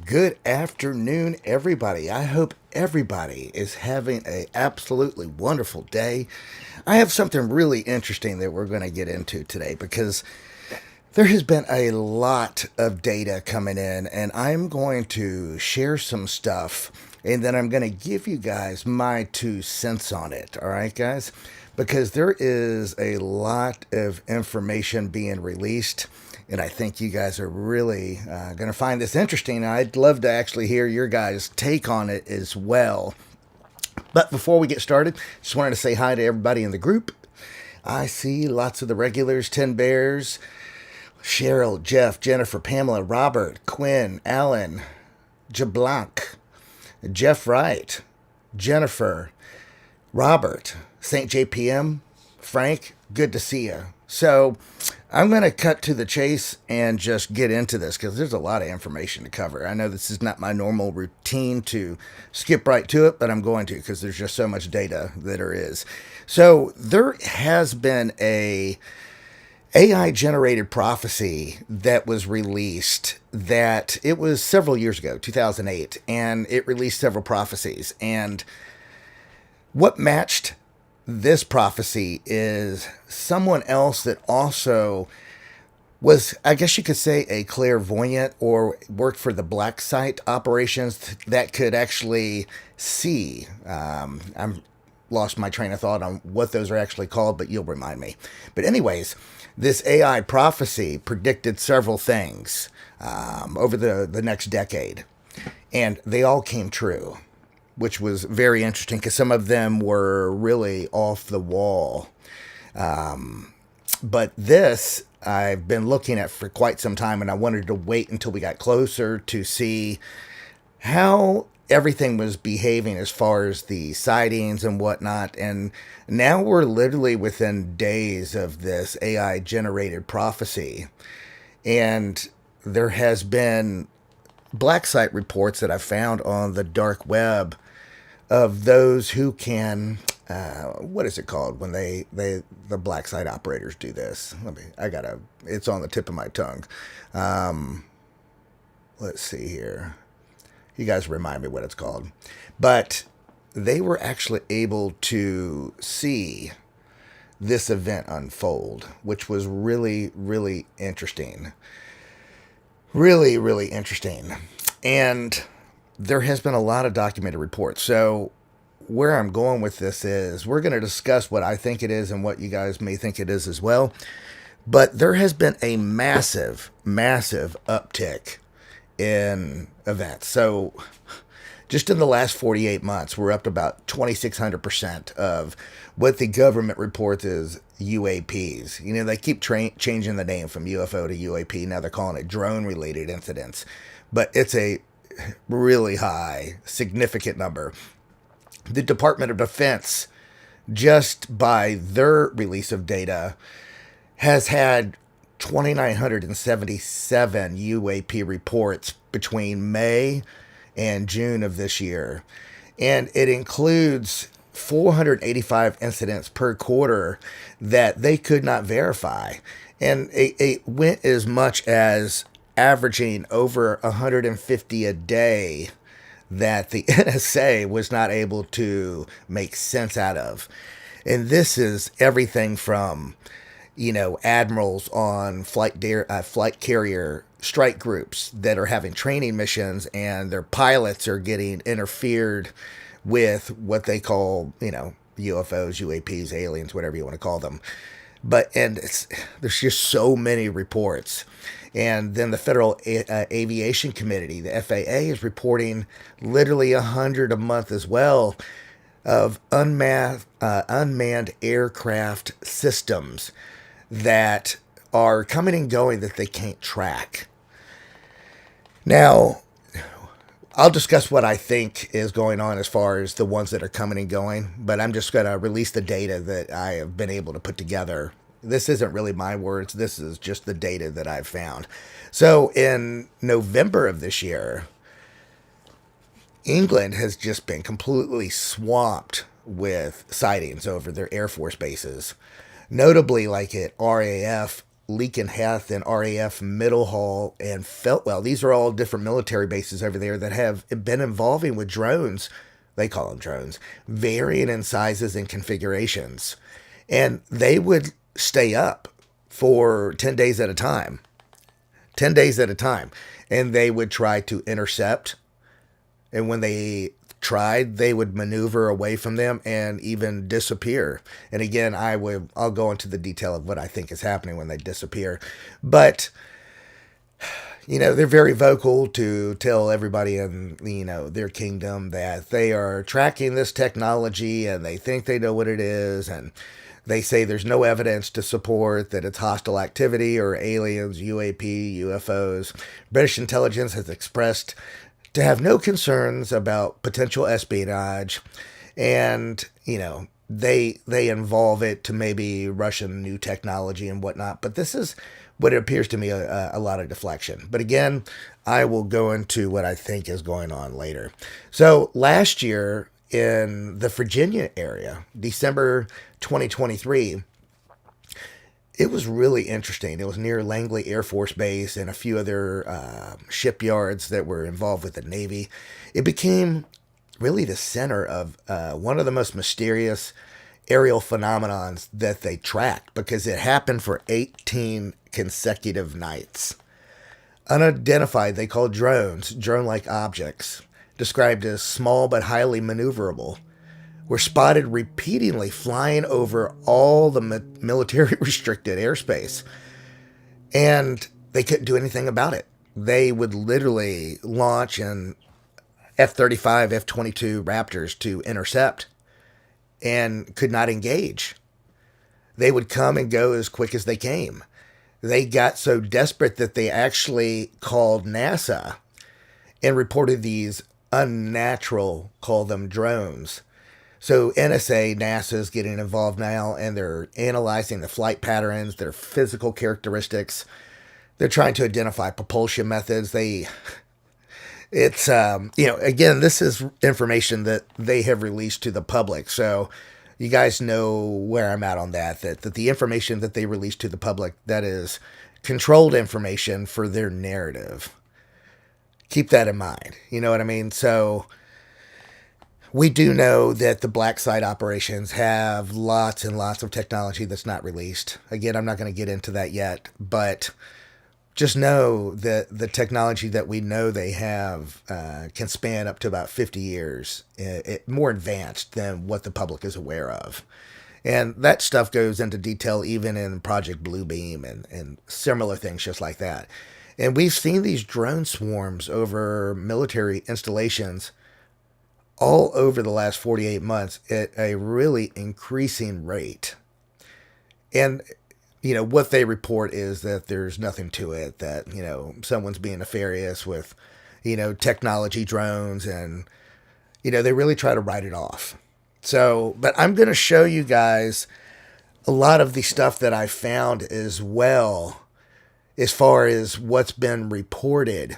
Good afternoon, everybody. I hope everybody is having a absolutely wonderful day. I have something really interesting that we're going to get into today because there has been a lot of data coming in, and I'm going to share some stuff and then I'm going to give you guys my 2 cents on it. All right, guys? Because there is a lot of information being released, and I think you guys are really going to find this interesting. I'd love to actually hear your guys' take on it as well. But before we get started, just wanted to say hi to everybody in the group. I see lots of the regulars: Ten Bears, Cheryl, Jeff, Jennifer, Pamela, Robert, Quinn, Alan, Jablanc, Jeff Wright, Jennifer, Robert, St. JPM, Frank. Good to see you. So I'm going to cut to the chase and just get into this because there's a lot of information to cover. I know this is not my normal routine to skip right to it, but I'm going to because there's just so much data that there is. So there has been a AI generated prophecy that was released, that it was several years ago, 2008, and it released several prophecies. And what matched this prophecy is someone else that also was, I guess you could say, a clairvoyant or worked for the black site operations that could actually see. I'm lost my train of thought on what those are actually called, but you'll remind me. But anyways, this AI prophecy predicted several things over the next decade, and they all came true, which was very interesting because some of them were really off the wall. But this I've been looking at for quite some time, and I wanted to wait until we got closer to see how everything was behaving as far as the sightings and whatnot. And now we're literally within days of this AI generated prophecy. And there has been black site reports that I found on the dark web of those who can, what is it called when the black site operators do this? It's on the tip of my tongue. Let's see here. You guys remind me what it's called. But they were actually able to see this event unfold, which was really, really interesting. Really, really interesting. And there has been a lot of documented reports. So where I'm going with this is we're going to discuss what I think it is and what you guys may think it is as well. But there has been a massive, massive uptick in events. So just in the last 48 months, we're up to about 2,600% of what the government reports as UAPs. You know, they keep changing the name from UFO to UAP. Now they're calling it drone-related incidents. But it's a really high, significant number. The Department of Defense, just by their release of data, has had 2,977 UAP reports between May and June of this year. And it includes 485 incidents per quarter that they could not verify. And it went as much as averaging over 150 a day that the NSA was not able to make sense out of. And this is everything from, admirals on flight carrier strike groups that are having training missions, and their pilots are getting interfered with what they call, UFOs, UAPs, aliens, whatever you want to call them. There's just so many reports. And then the Federal Aviation Committee, the FAA, is reporting literally 100 a month as well of unmanned aircraft systems that are coming and going that they can't track. Now, I'll discuss what I think is going on as far as the ones that are coming and going, but I'm just going to release the data that I have been able to put together. This isn't really my words. This is just the data that I've found. So in November of this year, England has just been completely swamped with sightings over their Air Force bases. Notably, like at RAF Leakin Heath and RAF Middlehall and Feltwell. These are all different military bases over there that have been involving with drones. They call them drones, varying in sizes and configurations. And they would stay up for 10 days at a time. 10 days at a time. And they would try to intercept. And when they tried, they would maneuver away from them and even disappear. And again, I'll go into the detail of what I think is happening when they disappear. But they're very vocal to tell everybody in their kingdom that they are tracking this technology and they think they know what it is, and they say there's no evidence to support that it's hostile activity or aliens, UAP, UFOs. British intelligence has expressed to have no concerns about potential espionage, and they involve it to maybe Russian new technology and whatnot. But this is what it appears to me a lot of deflection. But again, I will go into what I think is going on later. So last year in the Virginia area, December 2023. It was really interesting. It was near Langley Air Force Base and a few other shipyards that were involved with the Navy. It became really the center of one of the most mysterious aerial phenomenons that they tracked, because it happened for 18 consecutive nights. Unidentified, they called drones, drone-like objects, described as small but highly maneuverable, were spotted repeatedly flying over all the military restricted airspace. And they couldn't do anything about it. They would literally launch in F-35, F-22 Raptors to intercept and could not engage. They would come and go as quick as they came. They got so desperate that they actually called NASA and reported these unnatural, call them drones. So NSA, NASA is getting involved now, and they're analyzing the flight patterns, their physical characteristics. They're trying to identify propulsion methods. Again, this is information that they have released to the public. So you guys know where I'm at on that the information that they release to the public, that is controlled information for their narrative. Keep that in mind. You know what I mean? So we do know that the black site operations have lots and lots of technology that's not released. Again, I'm not going to get into that yet, but just know that the technology that we know they have can span up to about 50 years, more advanced than what the public is aware of. And that stuff goes into detail even in Project Bluebeam and similar things just like that. And we've seen these drone swarms over military installations all over the last 48 months at a really increasing rate. And, what they report is that there's nothing to it, that, someone's being nefarious with, technology drones, and, they really try to write it off. So, but I'm going to show you guys a lot of the stuff that I found as well, as far as what's been reported,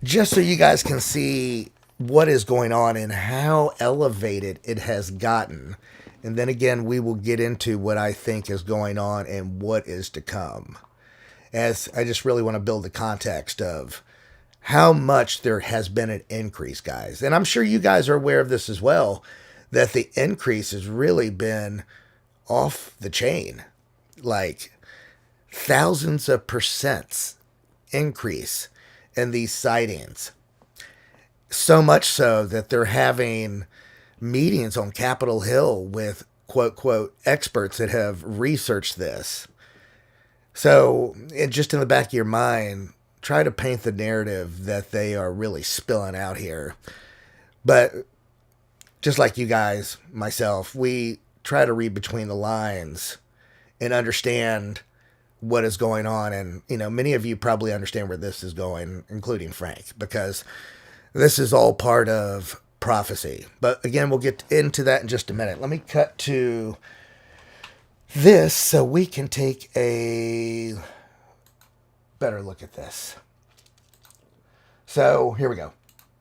just so you guys can see what is going on and how elevated it has gotten. And then again, we will get into what I think is going on and what is to come, as I just really want to build the context of how much there has been an increase, guys. And I'm sure you guys are aware of this as well, that the increase has really been off the chain, like thousands of percents increase in these sightings. So much so that they're having meetings on Capitol Hill with quote experts that have researched this. So just in the back of your mind, try to paint the narrative that they are really spilling out here. But just like you guys, myself, we try to read between the lines and understand what is going on. And, many of you probably understand where this is going, including Frank, because this is all part of prophecy. But again, we'll get into that in just a minute. Let me cut to this so we can take a better look at this. So here we go.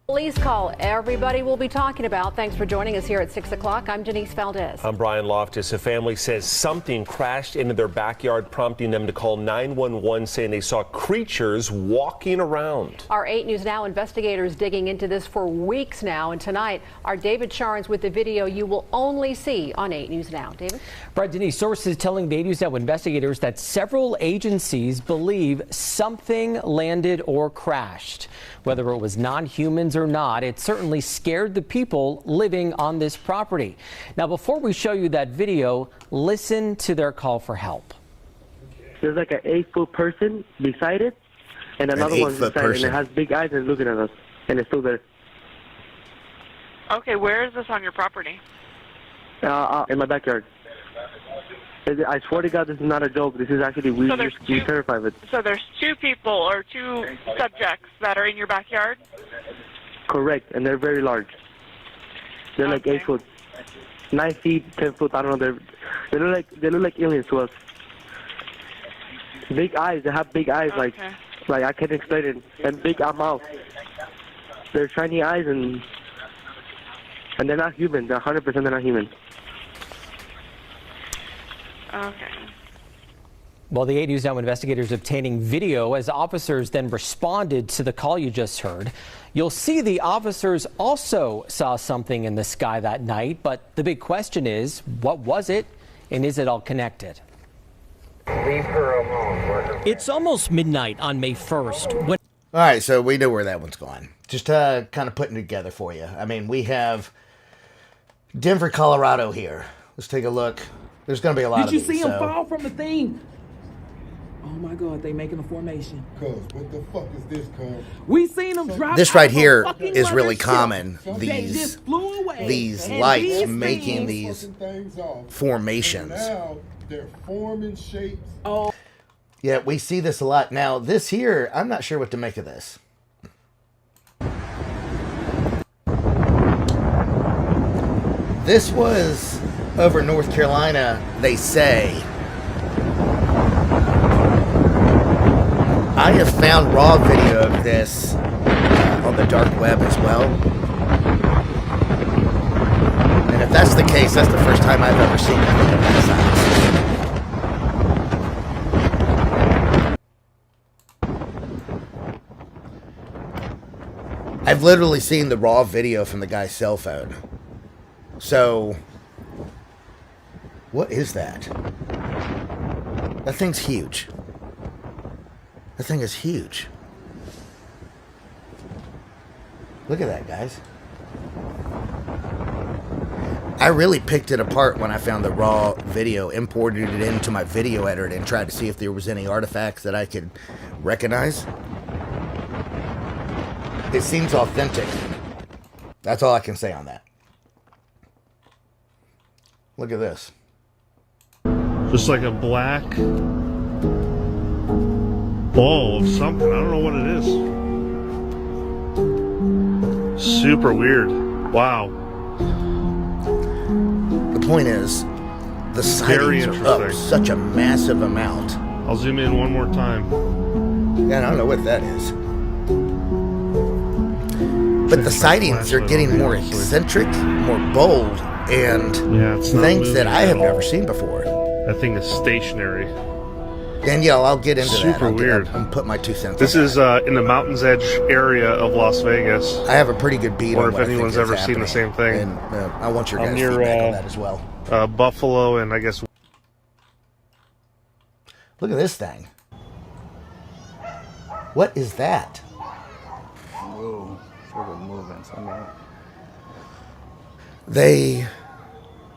Police call everybody will be talking about. Thanks for joining us here at 6 o'clock. I'm Denise Valdez. I'm Brian Loftus. A family says something crashed into their backyard, prompting them to call 911, saying they saw creatures walking around. Our 8 News Now investigators digging into this for weeks now. And tonight, our David Sharns with the video you will only see on 8 News Now. David? Right, Denise, sources telling the 8 News Now investigators that several agencies believe something landed or crashed. Whether it was non-humans or not, it certainly scared the people living on this property. Now, before we show you that video, listen to their call for help. There's like an 8-foot person beside it, and another one beside it, and it has big eyes and looking at us, and it's still there. Okay, where is this on your property? In my backyard. I swear to God, this is not a joke. This is actually, we're terrified of it. So there's 2 people or 2 subjects that are in your backyard? Correct, and they're very large. They're like 8 foot, 9 feet, 10 foot. I don't know. They look like aliens to us. Big eyes. They have big eyes, like I can't explain it. And big mouth. They're shiny eyes, and they're not human. They're 100% they're not human. Okay. Well, the 8 News Now investigators obtaining video as officers then responded to the call you just heard. You'll see the officers also saw something in the sky that night, but the big question is, what was it, and is it all connected? Leave her alone. It's almost midnight on May 1st. All right, so we know where that one's going. Just kind of putting it together for you. I mean, we have Denver, Colorado here. Let's take a look. There's going to be a lot of these. Did you see him fall from the thing? Oh my God, they making a formation. Cuz, what the fuck is this, cuz? We seen them drop. This right here is leather really ship. common. They just flew away. These And lights these making things- these formations. And now they're forming shapes. Oh. Yeah, we see this a lot. Now, this here, I'm not sure what to make of this. This was over North Carolina, they say. I have found raw video of this on the dark web as well. And if that's the case, that's the first time I've ever seen anything of that size. I've literally seen the raw video from the guy's cell phone. So, what is that? That thing's huge. That thing is huge. Look at that, guys. I really picked it apart when I found the raw video, imported it into my video editor, and tried to see if there was any artifacts that I could recognize. It seems authentic. That's all I can say on that. Look at this. Just like a black ball of something. I don't know what it is. Super weird. Wow. The point is, the sightings are up such a massive amount. I'll zoom in one more time. Yeah, I don't know what that is. But the sightings are getting more eccentric, more bold, and things that I have never seen before. That thing is stationary. Danielle, I'll get into that. Super weird. I'll put my 2 cents. This is in the Mountains Edge area of Las Vegas. I have a pretty good beat on what if anyone's ever seen the same thing. And I want your guys' feedback on that as well. Buffalo and I guess. Look at this thing. What is that? Whoa, sort of moving.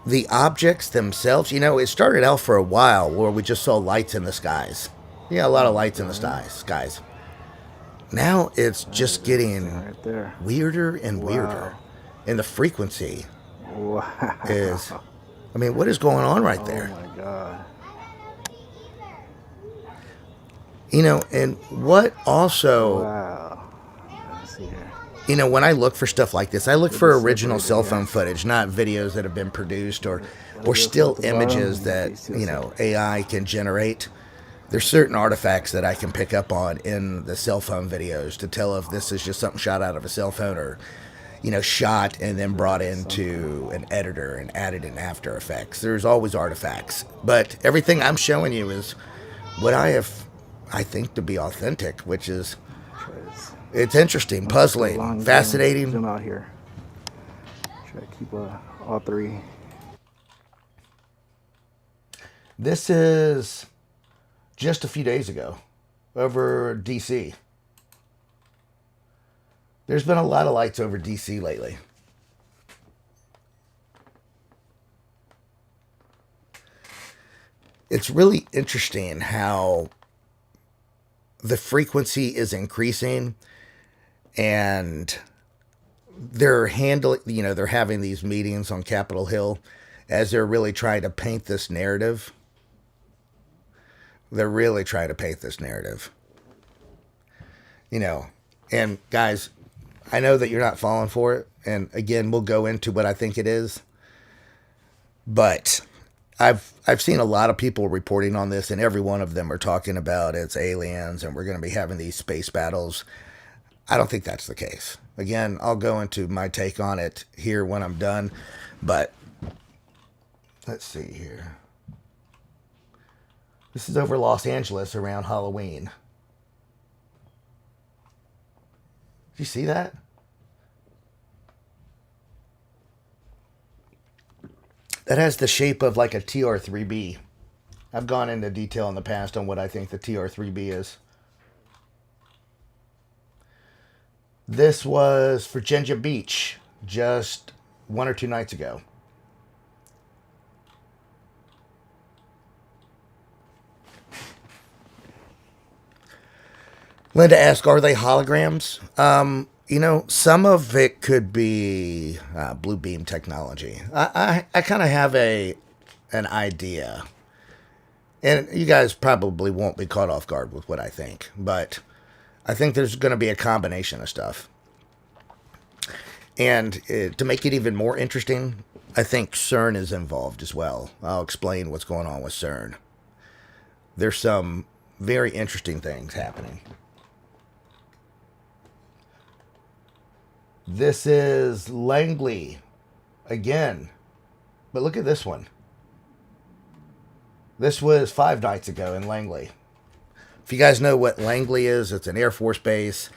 The objects themselves, you know, it started out for a while where we just saw lights in the skies. Yeah, a lot of lights in the skies. Now it's just getting weirder and weirder. And the frequency is, I mean, what is going on right there? Oh my God. You know, and what also... Wow. Let's see here. You know, when I look for stuff like this, I look for original cell phone footage, not videos that have been produced or still images that, you know, AI can generate. There's certain artifacts that I can pick up on in the cell phone videos to tell if this is just something shot out of a cell phone or, you know, shot and then brought into an editor and added in After Effects. There's always artifacts. But everything I'm showing you is what I think to be authentic, which is, it's interesting, puzzling, fascinating. Zoom out here. Try to keep all three. This is just a few days ago over DC. There's been a lot of lights over DC lately. It's really interesting how the frequency is increasing, and they're having these meetings on Capitol Hill as they're really trying to paint this narrative. They're really trying to paint this narrative. You know, and guys, I know that you're not falling for it. And again, we'll go into what I think it is. But I've seen a lot of people reporting on this, and every one of them are talking about it's aliens and we're going to be having these space battles. I don't think that's the case. Again, I'll go into my take on it here when I'm done. But let's see here. This is over Los Angeles around Halloween. Did you see that? That has the shape of like a TR-3B. I've gone into detail in the past on what I think the TR-3B is. This was Virginia Beach just 1 or 2 nights ago. Linda asked, are they holograms? You know, some of it could be blue beam technology. I kind of have an idea. And you guys probably won't be caught off guard with what I think. But I think there's going to be a combination of stuff. And to make it even more interesting, I think CERN is involved as well. I'll explain what's going on with CERN. There's some very interesting things happening. This is Langley again. But look at this one. This was 5 nights ago in Langley. If you guys know what Langley is, it's an Air Force base.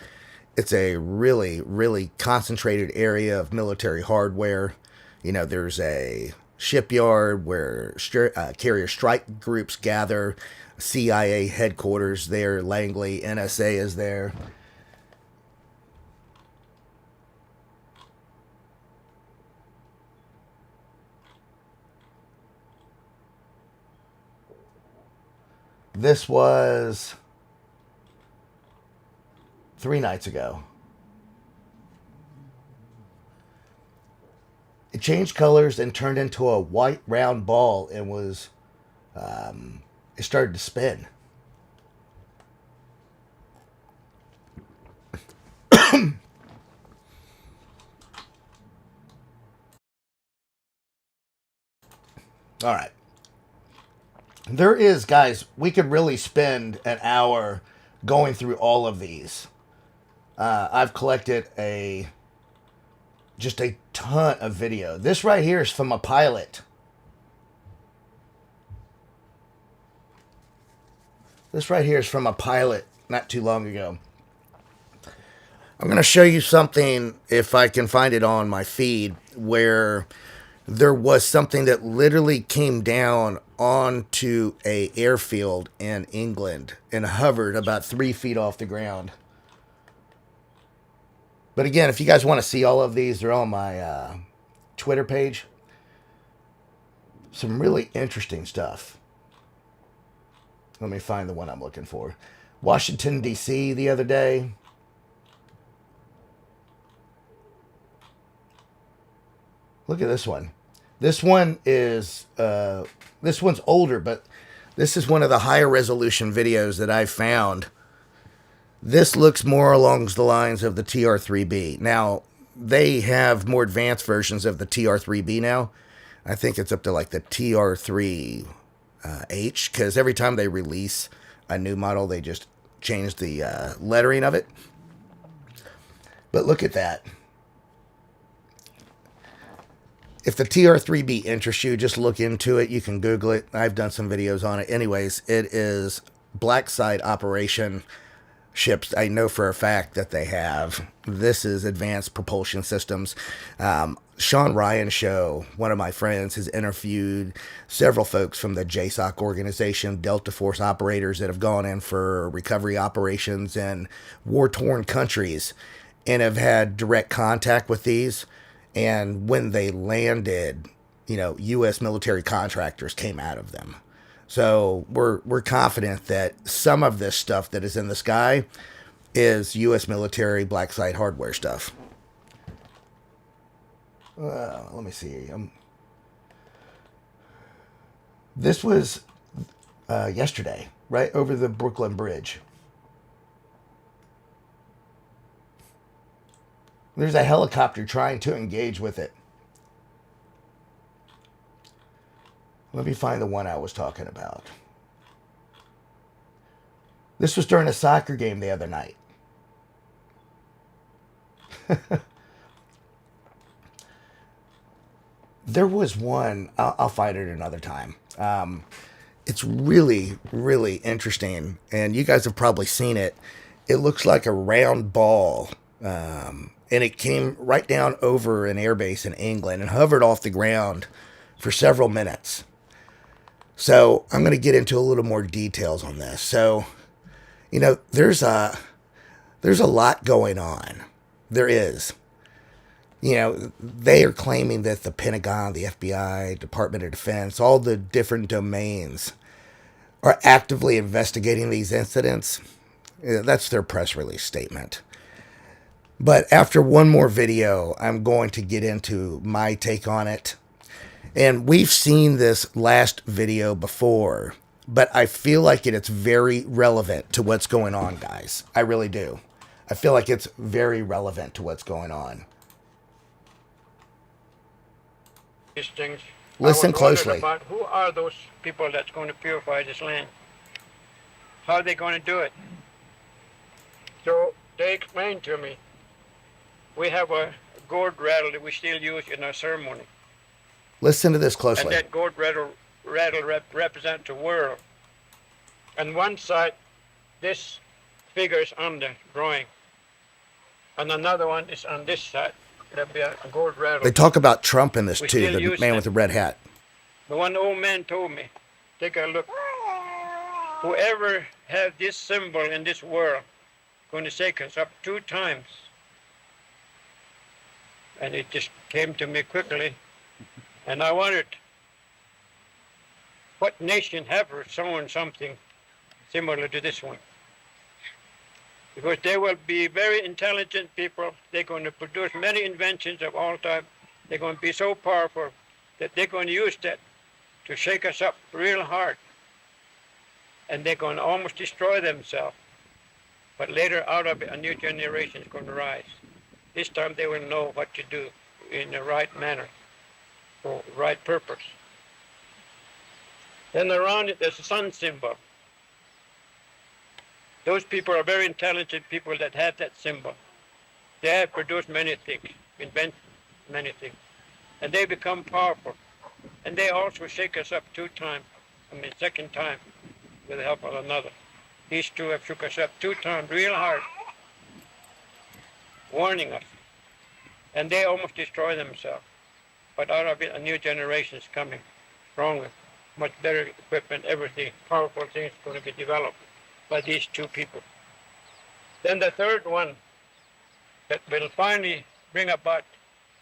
It's a really, really concentrated area of military hardware. You know, there's a shipyard where carrier strike groups gather. CIA headquarters there, Langley. NSA is there. This was 3 nights ago. It changed colors and turned into a white round ball and was, it started to spin. All right. There is, guys, we could really spend an hour going through all of these. I've collected just a ton of video. This right here is from a pilot. This right here is from a pilot not too long ago. I'm going to show you something, if I can find it on my feed, where there was something that literally came down onto a airfield in England and hovered about 3 feet off the ground. But again, if you guys want to see all of these, they're on my Twitter page. Some really interesting stuff. Let me find the one I'm looking for. Washington, D.C. the other day. Look at this one. This one is, this one's older, but this is one of the higher resolution videos that I've found. This looks more along the lines of the TR-3B. Now, they have more advanced versions of the TR-3B now. I think it's up to like the TR-3H, because every time they release a new model. They just changed the lettering of it. But look at that. If the TR3B interests you, just look into it. You can Google it. I've done some videos on it. Anyways, it is black site operation ships. I know for a fact that they have. This is advanced propulsion systems. Shawn Ryan's show, one of my friends, has interviewed several folks from the JSOC organization, Delta Force operators that have gone in for recovery operations in war-torn countries and have had direct contact with these. And when they landed, you know, U.S. military contractors came out of them. So we're confident that some of this stuff that is in the sky is U.S. military black site hardware stuff. Let me see. This was yesterday, right over the Brooklyn Bridge. There's a helicopter trying to engage with it. Let me find the one I was talking about. This was during a soccer game the other night. There was one, I'll find it another time. It's really, really interesting. And you guys have probably seen it. It looks like a round ball. And it came right down over an airbase in England and hovered off the ground for several minutes. So I'm going to get into a little more details on this. So, you know, there's a lot going on. There is. You know, they are claiming that the Pentagon, the FBI, Department of Defense, all the different domains are actively investigating these incidents. That's their press release statement. But after one more video, I'm going to get into my take on it. And we've seen this last video before, but I feel like it's very relevant to what's going on, guys. I really do. I feel like it's very relevant to what's going on. These things. Listen closely. About who are those people that's going to purify this land? How are they going to do it? So they explained to me, we have a gourd rattle that we still use in our ceremony. Listen to this closely. And that gourd rattle represents the world. On one side, this figure is on the drawing. And another one is on this side. That'd be a gourd rattle. They talk about Trump in this We too, still the use man them. with the red hat. The one old man told me, take a look. Whoever have this symbol in this world going to shake us up 2 times. And it just came to me quickly. And I wondered, what nation have shown something similar to this one? Because they will be very intelligent people. They're going to produce many inventions of all types. They're going to be so powerful that they're going to use that to shake us up real hard. And they're going to almost destroy themselves. But later out of it, a new generation is going to rise. This time they will know what to do in the right manner, for the right purpose. Then around it, there's a sun symbol. Those people are very intelligent people that have that symbol. They have produced many things, invent many things. And they become powerful. And they also shake us up 2 times, second time, with the help of another. These 2 have shook us up 2 times real hard, warning us. And they almost destroy themselves. But out of it, a new generation is coming, stronger, much better equipment, everything, powerful things going to be developed by these 2 people. Then the third one that will finally bring about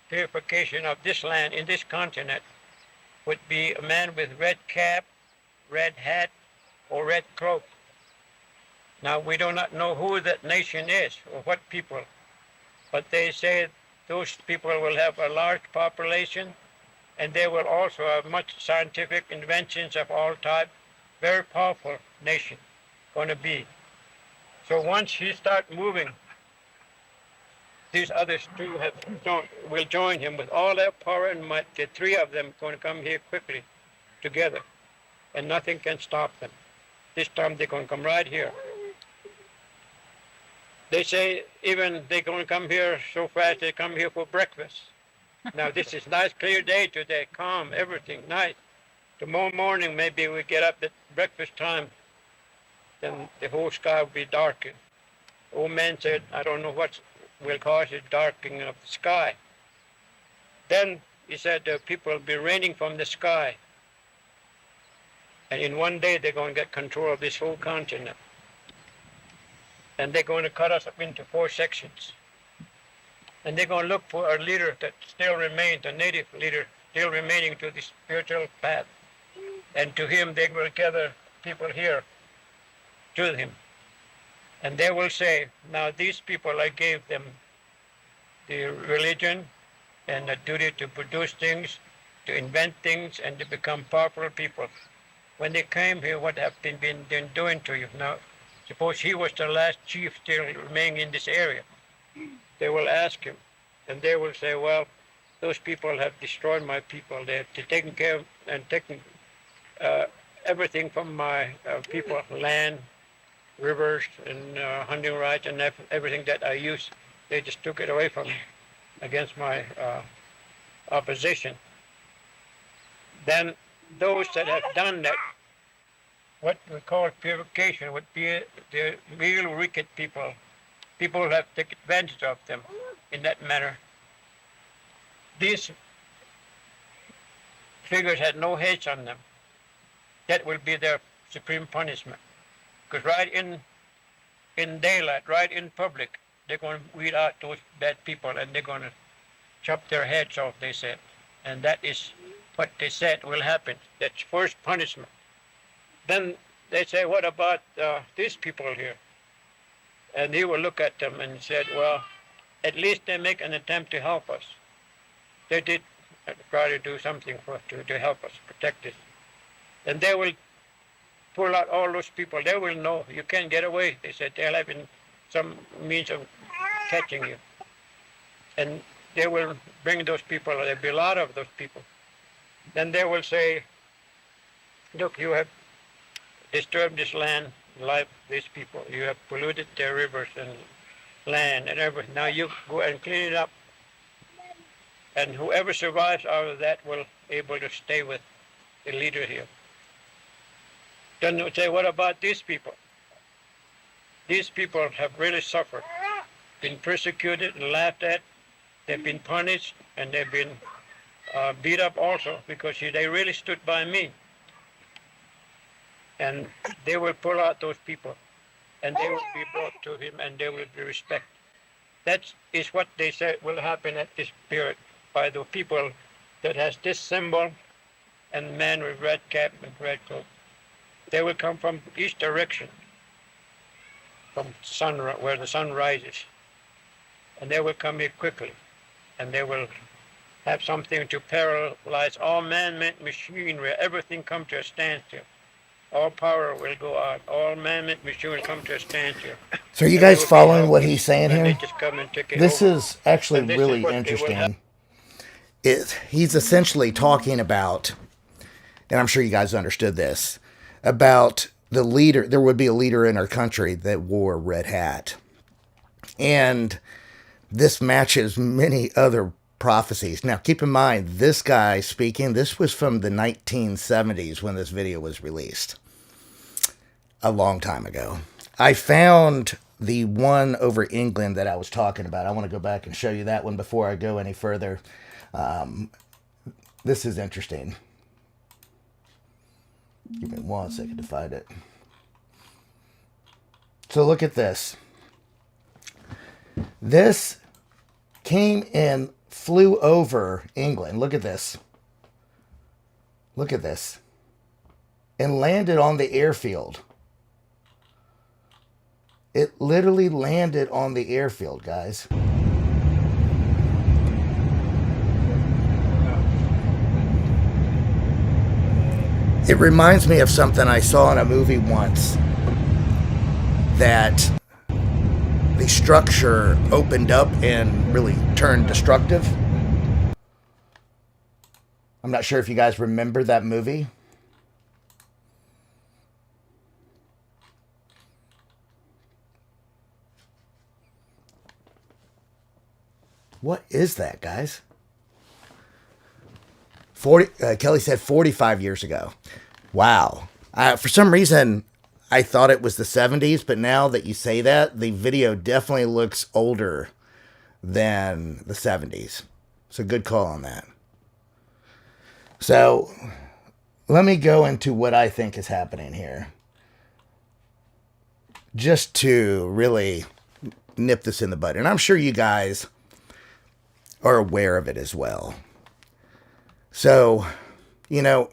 purification of this land in this continent would be a man with red cap, red hat, or red cloak. Now, we do not know who that nation is or what people, but they say those people will have a large population, and they will also have much scientific inventions of all types. Very powerful nation going to be. So once he start moving, these others 2 will join him with all their power and might. The 3 of them going to come here quickly together, and nothing can stop them. this time they're going to come right here. They say even they're going to come here so fast they come here for breakfast. Now this is nice clear day today, calm, everything, nice. Tomorrow morning maybe we get up at breakfast time, then the whole sky will be darkened. Old man said, I don't know what will cause the darkening of the sky. Then he said people will be raining from the sky. And in one day they're going to get control of this whole continent. And they're going to cut us up into 4 sections. And they're going to look for a leader that still remains, a native leader, still remaining to the spiritual path. And to him, they will gather people here to him. And they will say, now these people, I gave them the religion and the duty to produce things, to invent things, and to become powerful people. When they came here, what have they been doing to you? Now, suppose he was the last chief still remaining in this area. They will ask him, and they will say, well, those people have destroyed my people. They have taken care of and taken everything from my people, land, rivers, and hunting rights, and everything that I used. They just took it away from me against my opposition. Then those that have done that, what we call purification, would be the real wicked people. People who have taken advantage of them in that manner. These figures had no heads on them. That will be their supreme punishment. Because right in daylight, right in public, they're going to weed out those bad people and they're going to chop their heads off, they said. And that is what they said will happen. That's first punishment. Then they say, what about these people here? And he will look at them and said, well, at least they make an attempt to help us. They did try to do something to help us, protect us. And they will pull out all those people. They will know you can't get away. They said they'll have some means of catching you. And they will bring those people. There'll be a lot of those people. Then they will say, look, you have disturbed this land, life, these people. You have polluted their rivers and land and everything. Now you go and clean it up. And whoever survives out of that will be able to stay with the leader here. Then they say, what about these people? These people have really suffered, been persecuted and laughed at. They've been punished and they've been beat up also because they really stood by me. And they will pull out those people and they will be brought to him and they will be respected. That is what they said will happen at this period by the people that has this symbol and man with red cap and red cloak. They will come from east direction, from where the sun rises. And they will come here quickly. And they will have something to paralyze all man-made machinery. Everything come to a standstill. All power will go out. All man-made machinery will come to a standstill. So are you guys following what he's saying here? This over. is actually really interesting. He's essentially talking about, and I'm sure you guys understood this, about the leader. There would be a leader in our country that wore a red hat. And this matches many other prophecies. Now, keep in mind, this guy speaking, this was from the 1970s when this video was released. A long time ago. I found the one over England that I was talking about. I want to go back and show you that one before I go any further. This is interesting. Give me 1 second to find it. So look at this. This came and flew over England. Look at this. Look at this. And landed on the airfield. It literally landed on the airfield, guys. It reminds me of something I saw in a movie once, that the structure opened up and really turned destructive. I'm not sure if you guys remember that movie. What is that, guys? 40. Kelly said 45 years ago. Wow. For some reason, I thought it was the 70s, but now that you say that, the video definitely looks older than the 70s. So good call on that. So let me go into what I think is happening here, just to really nip this in the bud. And I'm sure you guys are aware of it as well. So, you know,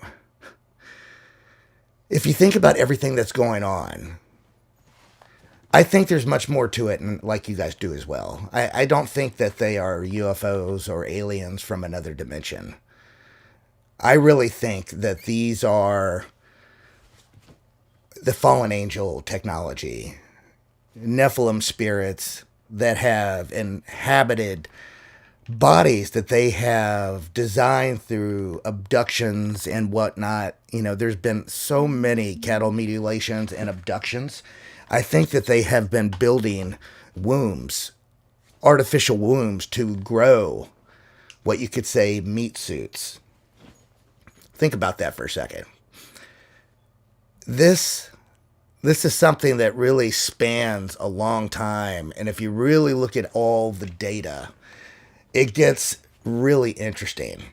if you think about everything that's going on, I think there's much more to it, and like you guys do as well. I don't think that they are UFOs or aliens from another dimension. I really think that these are the fallen angel technology, Nephilim spirits that have inhabited bodies that they have designed through abductions and whatnot. You know, there's been so many cattle mutilations and abductions. I think that they have been building wombs, artificial wombs, to grow what you could say meat suits. Think about that for a second. This is something that really spans a long time. And if you really look at all the data, it gets really interesting.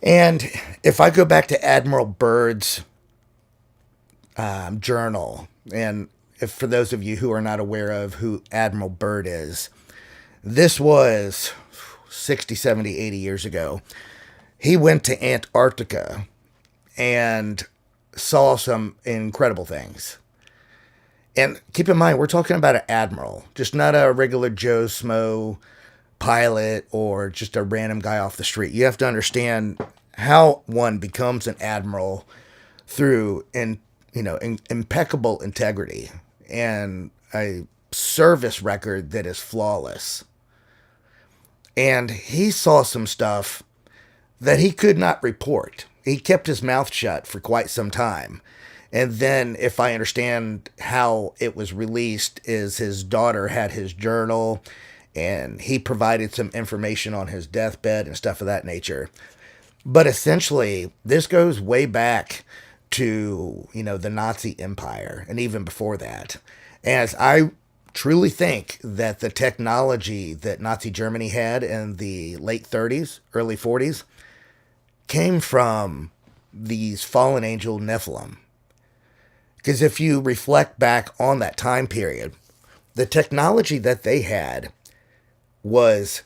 And if I go back to Admiral Byrd's journal, and if for those of you who are not aware of who Admiral Byrd is, this was 60, 70, 80 years ago. He went to Antarctica and saw some incredible things. And keep in mind, we're talking about an admiral, just not a regular Joe Smo pilot or just a random guy off the street. You have to understand how one becomes an admiral through impeccable integrity and a service record that is flawless. And he saw some stuff that he could not report. He kept his mouth shut for quite some time. And then, if I understand how it was released, is his daughter had his journal, and he provided some information on his deathbed and stuff of that nature. But essentially, this goes way back to, the Nazi Empire, and even before that. As I truly think that the technology that Nazi Germany had in the late 30s, early 40s, came from these fallen angel Nephilim. Because if you reflect back on that time period, the technology that they had was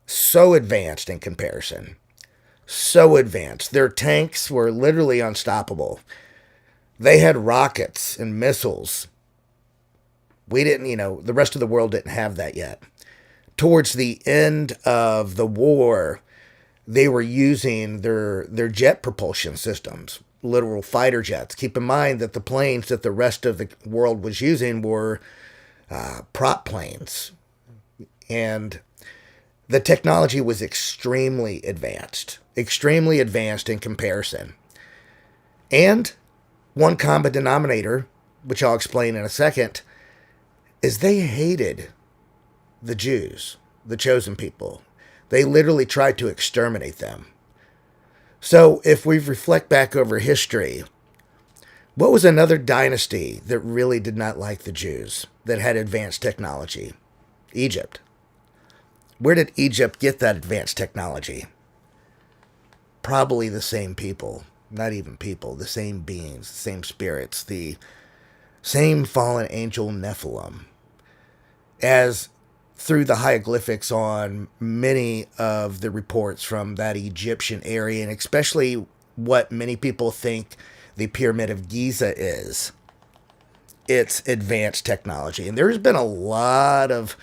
so advanced in comparison. So advanced. Their tanks were literally unstoppable. They had rockets and missiles. We didn't, the rest of the world didn't have that yet. Towards the end of the war, they were using their jet propulsion systems, literal fighter jets. Keep in mind that the planes that the rest of the world was using were prop planes. And the technology was extremely advanced in comparison. And one common denominator, which I'll explain in a second, is they hated the Jews, the chosen people. They literally tried to exterminate them. So if we reflect back over history, what was another dynasty that really did not like the Jews, that had advanced technology? Egypt. Where did Egypt get that advanced technology? Probably the same people. Not even people. The same beings, the same spirits, the same fallen angel Nephilim. As through the hieroglyphics on many of the reports from that Egyptian area, and especially what many people think the Pyramid of Giza is, it's advanced technology. And there's been a lot of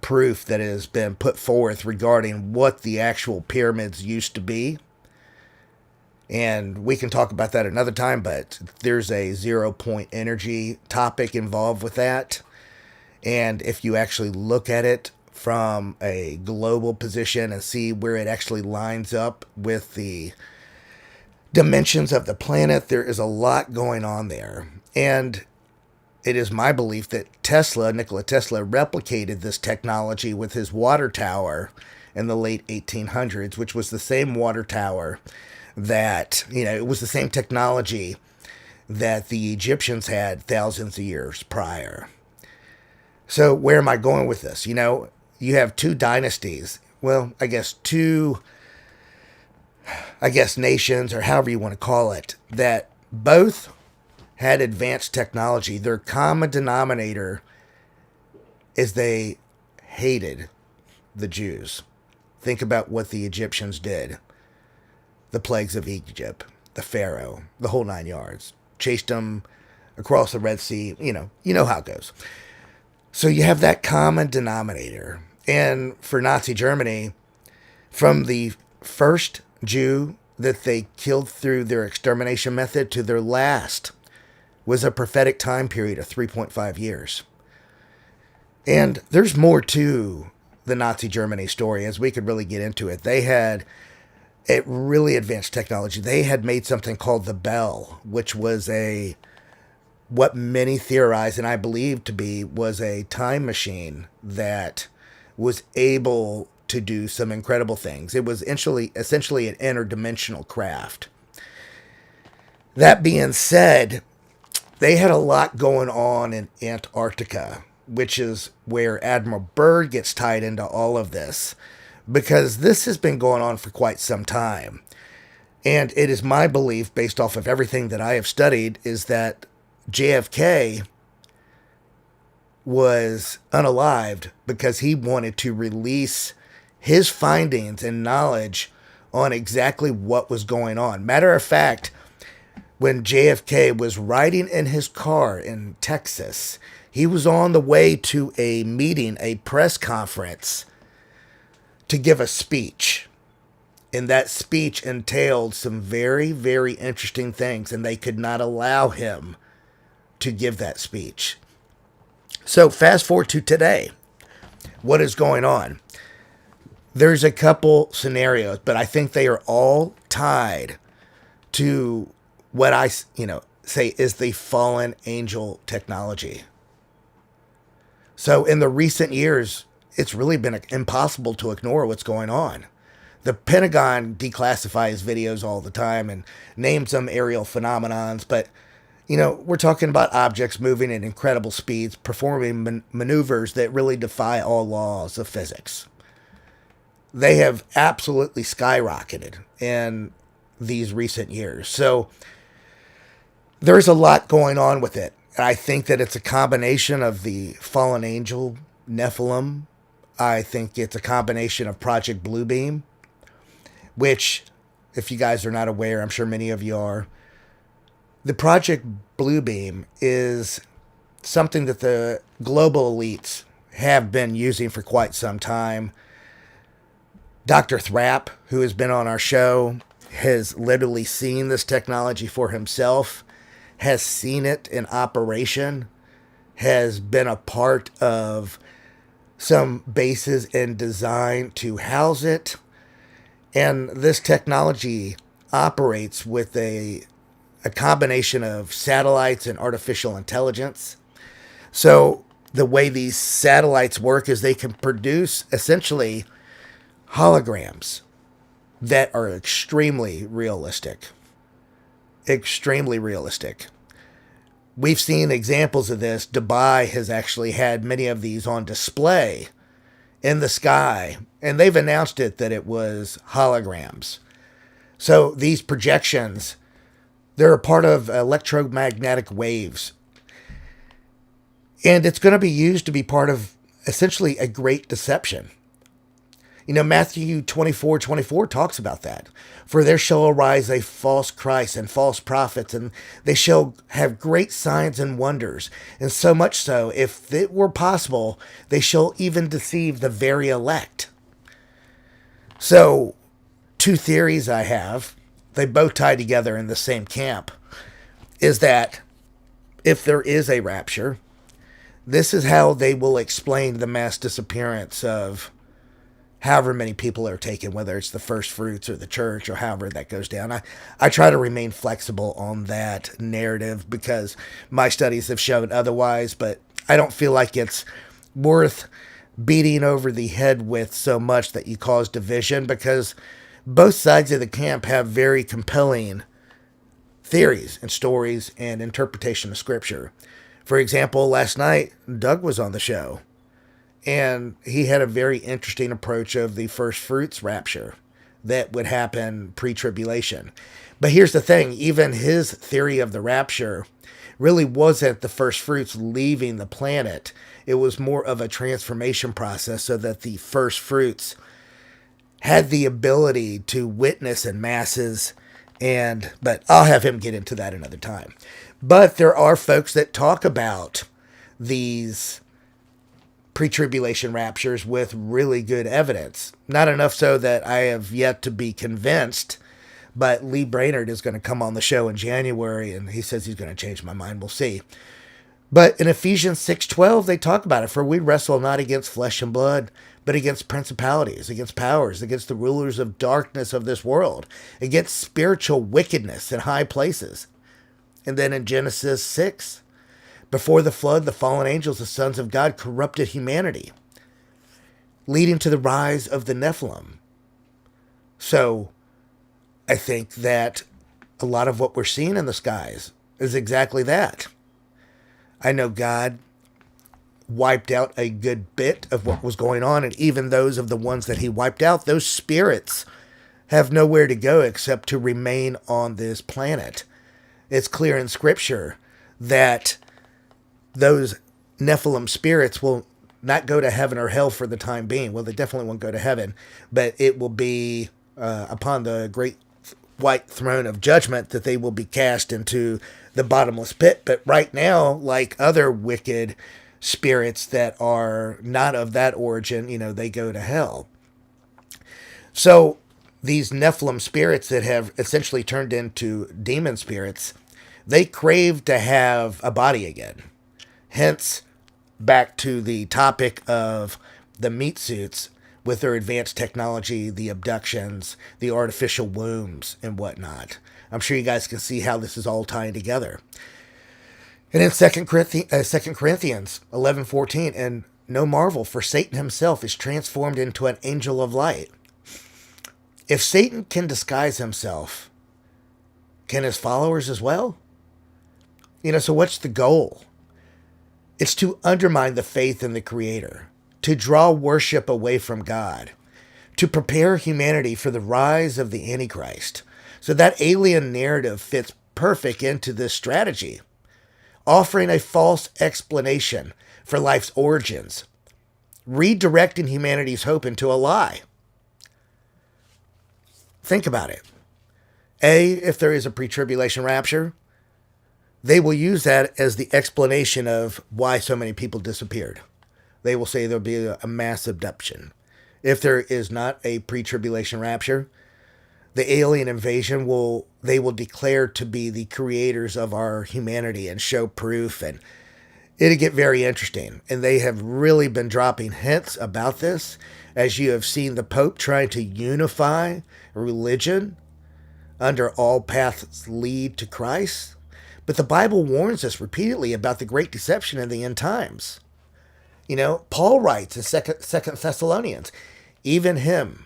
proof that has been put forth regarding what the actual pyramids used to be. And we can talk about that another time, but there's a 0-point energy topic involved with that. And if you actually look at it from a global position and see where it actually lines up with the dimensions of the planet, there is a lot going on there. And it is my belief that Nikola Tesla, replicated this technology with his water tower in the late 1800s, which was the same water tower that, it was the same technology that the Egyptians had thousands of years prior. So where am I going with this? You have two dynasties. Well, I guess nations, or however you want to call it, that both had advanced technology. Their common denominator is they hated the Jews. Think about what the Egyptians did. The plagues of Egypt, the Pharaoh, the whole 9 yards. Chased them across the Red Sea. You know how it goes. So you have that common denominator. And for Nazi Germany, from the first Jew that they killed through their extermination method to their last was a prophetic time period of 3.5 years. And there's more to the Nazi Germany story, as we could really get into it. They had a really advanced technology. They had made something called the Bell, which was what many theorize, and I believe to be, was a time machine that was able to do some incredible things. It was essentially an interdimensional craft. That being said, they had a lot going on in Antarctica, which is where Admiral Byrd gets tied into all of this, because this has been going on for quite some time. And it is my belief, based off of everything that I have studied, is that JFK was unalived because he wanted to release his findings and knowledge on exactly what was going on. Matter of fact, when JFK was riding in his car in Texas, he was on the way to a meeting, a press conference, to give a speech. And that speech entailed some very, very interesting things, and they could not allow him to give that speech. So fast forward to today. What is going on? There's a couple scenarios, but I think they are all tied to what I say is the fallen angel technology. So in the recent years, it's really been impossible to ignore what's going on. The Pentagon declassifies videos all the time and names them aerial phenomenons, but we're talking about objects moving at incredible speeds, performing maneuvers that really defy all laws of physics. They have absolutely skyrocketed in these recent years. So there's a lot going on with it. And I think that it's a combination of the fallen angel, Nephilim. I think it's a combination of Project Bluebeam, which, if you guys are not aware, I'm sure many of you are. The Project Bluebeam is something that the global elites have been using for quite some time. Dr. Thrapp, who has been on our show, has literally seen this technology for himself, has seen it in operation, has been a part of some bases in design to house it. And this technology operates with a combination of satellites and artificial intelligence. So the way these satellites work is they can produce essentially holograms that are extremely realistic. Extremely realistic. We've seen examples of this. Dubai has actually had many of these on display in the sky, and they've announced it that it was holograms. So these projections, they're a part of electromagnetic waves. And it's going to be used to be part of essentially a great deception. Matthew 24:24 talks about that. For there shall arise a false Christ and false prophets, and they shall have great signs and wonders. And so much so, if it were possible, they shall even deceive the very elect. So, two theories I have, they both tie together in the same camp, is that if there is a rapture, this is how they will explain the mass disappearance of however many people are taken, whether it's the first fruits or the church or however that goes down. I try to remain flexible on that narrative because my studies have shown otherwise, but I don't feel like it's worth beating over the head with so much that you cause division, because both sides of the camp have very compelling theories and stories and interpretation of scripture. For example, last night, Doug was on the show, and he had a very interesting approach of the first fruits rapture that would happen pre-tribulation. But here's the thing, even his theory of the rapture really wasn't the first fruits leaving the planet. It was more of a transformation process so that the first fruits had the ability to witness in masses. But I'll have him get into that another time. But there are folks that talk about these pre-tribulation raptures with really good evidence. Not enough so that I have yet to be convinced, but Lee Brainerd is going to come on the show in January, and he says he's going to change my mind. We'll see. But in Ephesians 6:12, they talk about it. For we wrestle not against flesh and blood, but against principalities, against powers, against the rulers of darkness of this world, against spiritual wickedness in high places. And then in Genesis 6, before the flood, the fallen angels, the sons of God, corrupted humanity, leading to the rise of the Nephilim. So I think that a lot of what we're seeing in the skies is exactly that. I know God wiped out a good bit of what was going on, and even those of the ones that he wiped out, those spirits have nowhere to go except to remain on this planet. It's clear in Scripture that those Nephilim spirits will not go to heaven or hell for the time being. Well, they definitely won't go to heaven, but it will be upon the great white throne of judgment that they will be cast into the bottomless pit. But right now, like other wicked spirits that are not of that origin, they go to hell. So these Nephilim spirits that have essentially turned into demon spirits, they crave to have a body again. Hence, back to the topic of the meat suits with their advanced technology, the abductions, the artificial wombs, and whatnot. I'm sure you guys can see how this is all tying together. And in 2 Corinthians 11:14, and no marvel, for Satan himself is transformed into an angel of light. If Satan can disguise himself, can his followers as well? So what's the goal? It's to undermine the faith in the Creator, to draw worship away from God, to prepare humanity for the rise of the Antichrist. So that alien narrative fits perfect into this strategy, offering a false explanation for life's origins, redirecting humanity's hope into a lie. Think about it. If there is a pre-tribulation rapture, they will use that as the explanation of why so many people disappeared. They will say there'll be a mass abduction. If there is not a pre-tribulation rapture, the alien invasion they will declare to be the creators of our humanity and show proof, and it'll get very interesting. And they have really been dropping hints about this, as you have seen the Pope trying to unify religion under all paths lead to Christ. But the Bible warns us repeatedly about the great deception in the end times. Paul writes in 2 Thessalonians, even him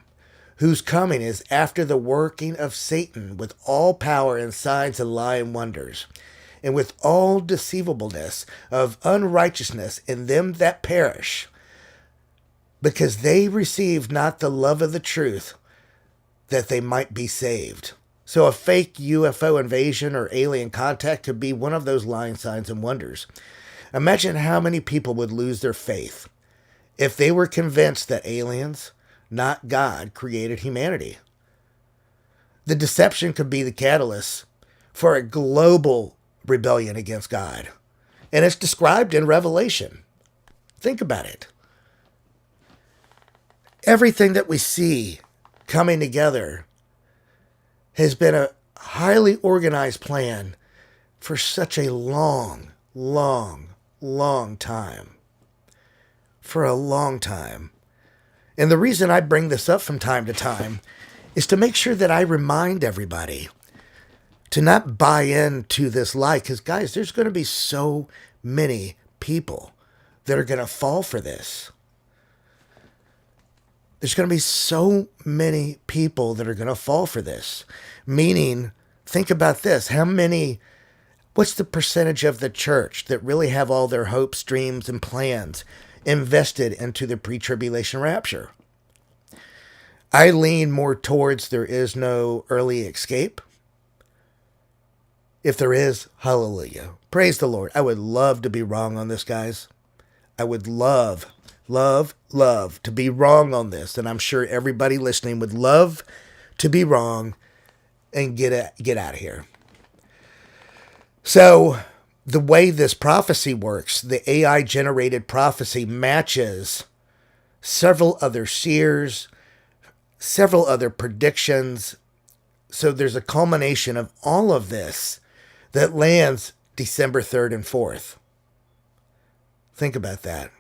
whose coming is after the working of Satan with all power and signs and lying wonders, and with all deceivableness of unrighteousness in them that perish, because they received not the love of the truth, that they might be saved. So a fake UFO invasion or alien contact could be one of those lying signs and wonders. Imagine how many people would lose their faith if they were convinced that aliens, not God, created humanity. The deception could be the catalyst for a global rebellion against God. And it's described in Revelation. Think about it. Everything that we see coming together has been a highly organized plan for such a long time. For a long time. And the reason I bring this up from time to time is to make sure that I remind everybody to not buy into this lie. Because, guys, there's going to be so many people that are going to fall for this. There's going to be so many people that are going to fall for this. Meaning, think about this. What's the percentage of the church that really have all their hopes, dreams, and plans invested into the pre-tribulation rapture? I lean more towards there is no early escape. If there is, hallelujah. Praise the Lord. I would love to be wrong on this, guys. I would love to be wrong on this. And I'm sure everybody listening would love to be wrong and get out of here. So the way this prophecy works, the AI generated prophecy matches several other seers, several other predictions. So there's a culmination of all of this that lands December 3rd and 4th. Think about that.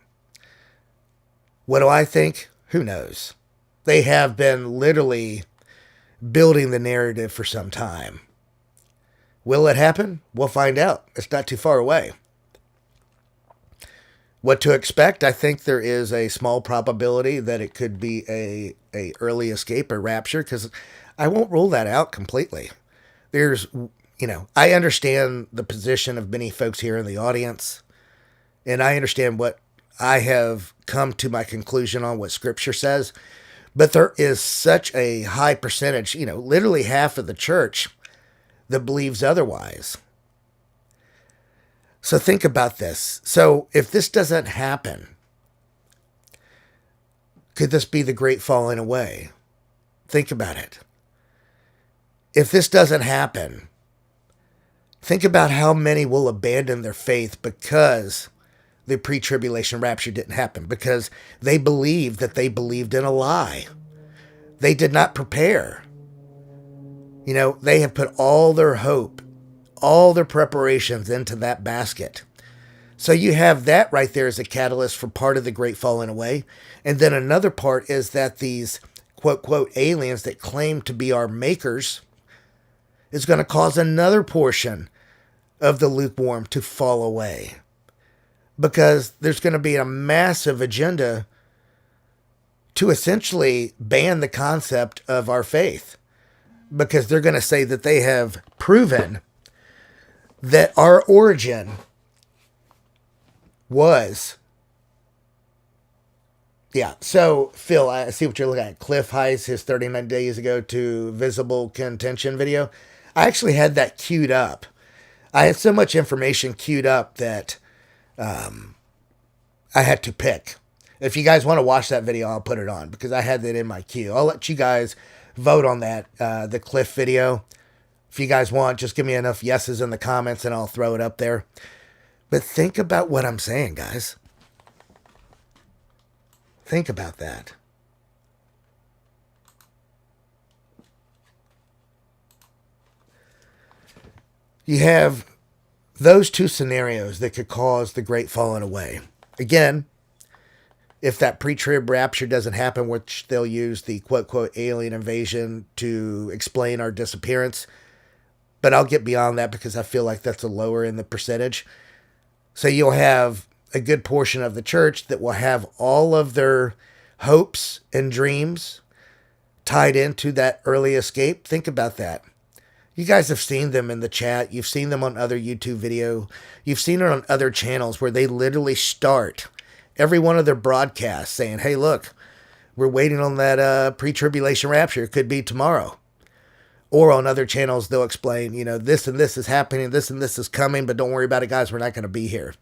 What do I think? Who knows? They have been literally building the narrative for some time. Will it happen? We'll find out. It's not too far away. What to expect? I think there is a small probability that it could be a early escape or rapture, because I won't rule that out completely. I understand the position of many folks here in the audience, and I understand what I have come to my conclusion on what Scripture says, but there is such a high percentage, literally half of the church that believes otherwise. So think about this. So if this doesn't happen, could this be the great falling away? Think about it. If this doesn't happen, think about how many will abandon their faith because the pre-tribulation rapture didn't happen, because they believed that they believed in a lie. They did not prepare. They have put all their hope, all their preparations into that basket. So you have that right there as a catalyst for part of the great falling away. And then another part is that these quote, quote, aliens that claim to be our makers is going to cause another portion of the lukewarm to fall away. Because there's going to be a massive agenda to essentially ban the concept of our faith. Because they're going to say that they have proven that our origin was... Yeah, so Phil, I see what you're looking at. Cliff Heiss, his 39 days ago to visible contention video. I actually had that queued up. I had so much information queued up that I had to pick. If you guys want to watch that video, I'll put it on because I had that in my queue. I'll let you guys vote on that, the Cliff video. If you guys want, just give me enough yeses in the comments and I'll throw it up there. But think about what I'm saying, guys. Think about that. You have those two scenarios that could cause the great falling away. Again, if that pre-trib rapture doesn't happen, which they'll use the quote-quote alien invasion to explain our disappearance. But I'll get beyond that because I feel like that's a lower in the percentage. So you'll have a good portion of the church that will have all of their hopes and dreams tied into that early escape. Think about that. You guys have seen them in the chat. You've seen them on other YouTube video. You've seen it on other channels where they literally start every one of their broadcasts saying, hey, look, we're waiting on that pre-tribulation rapture. It could be tomorrow. Or on other channels, they'll explain, this and this is happening, this and this is coming, but don't worry about it, guys. We're not going to be here.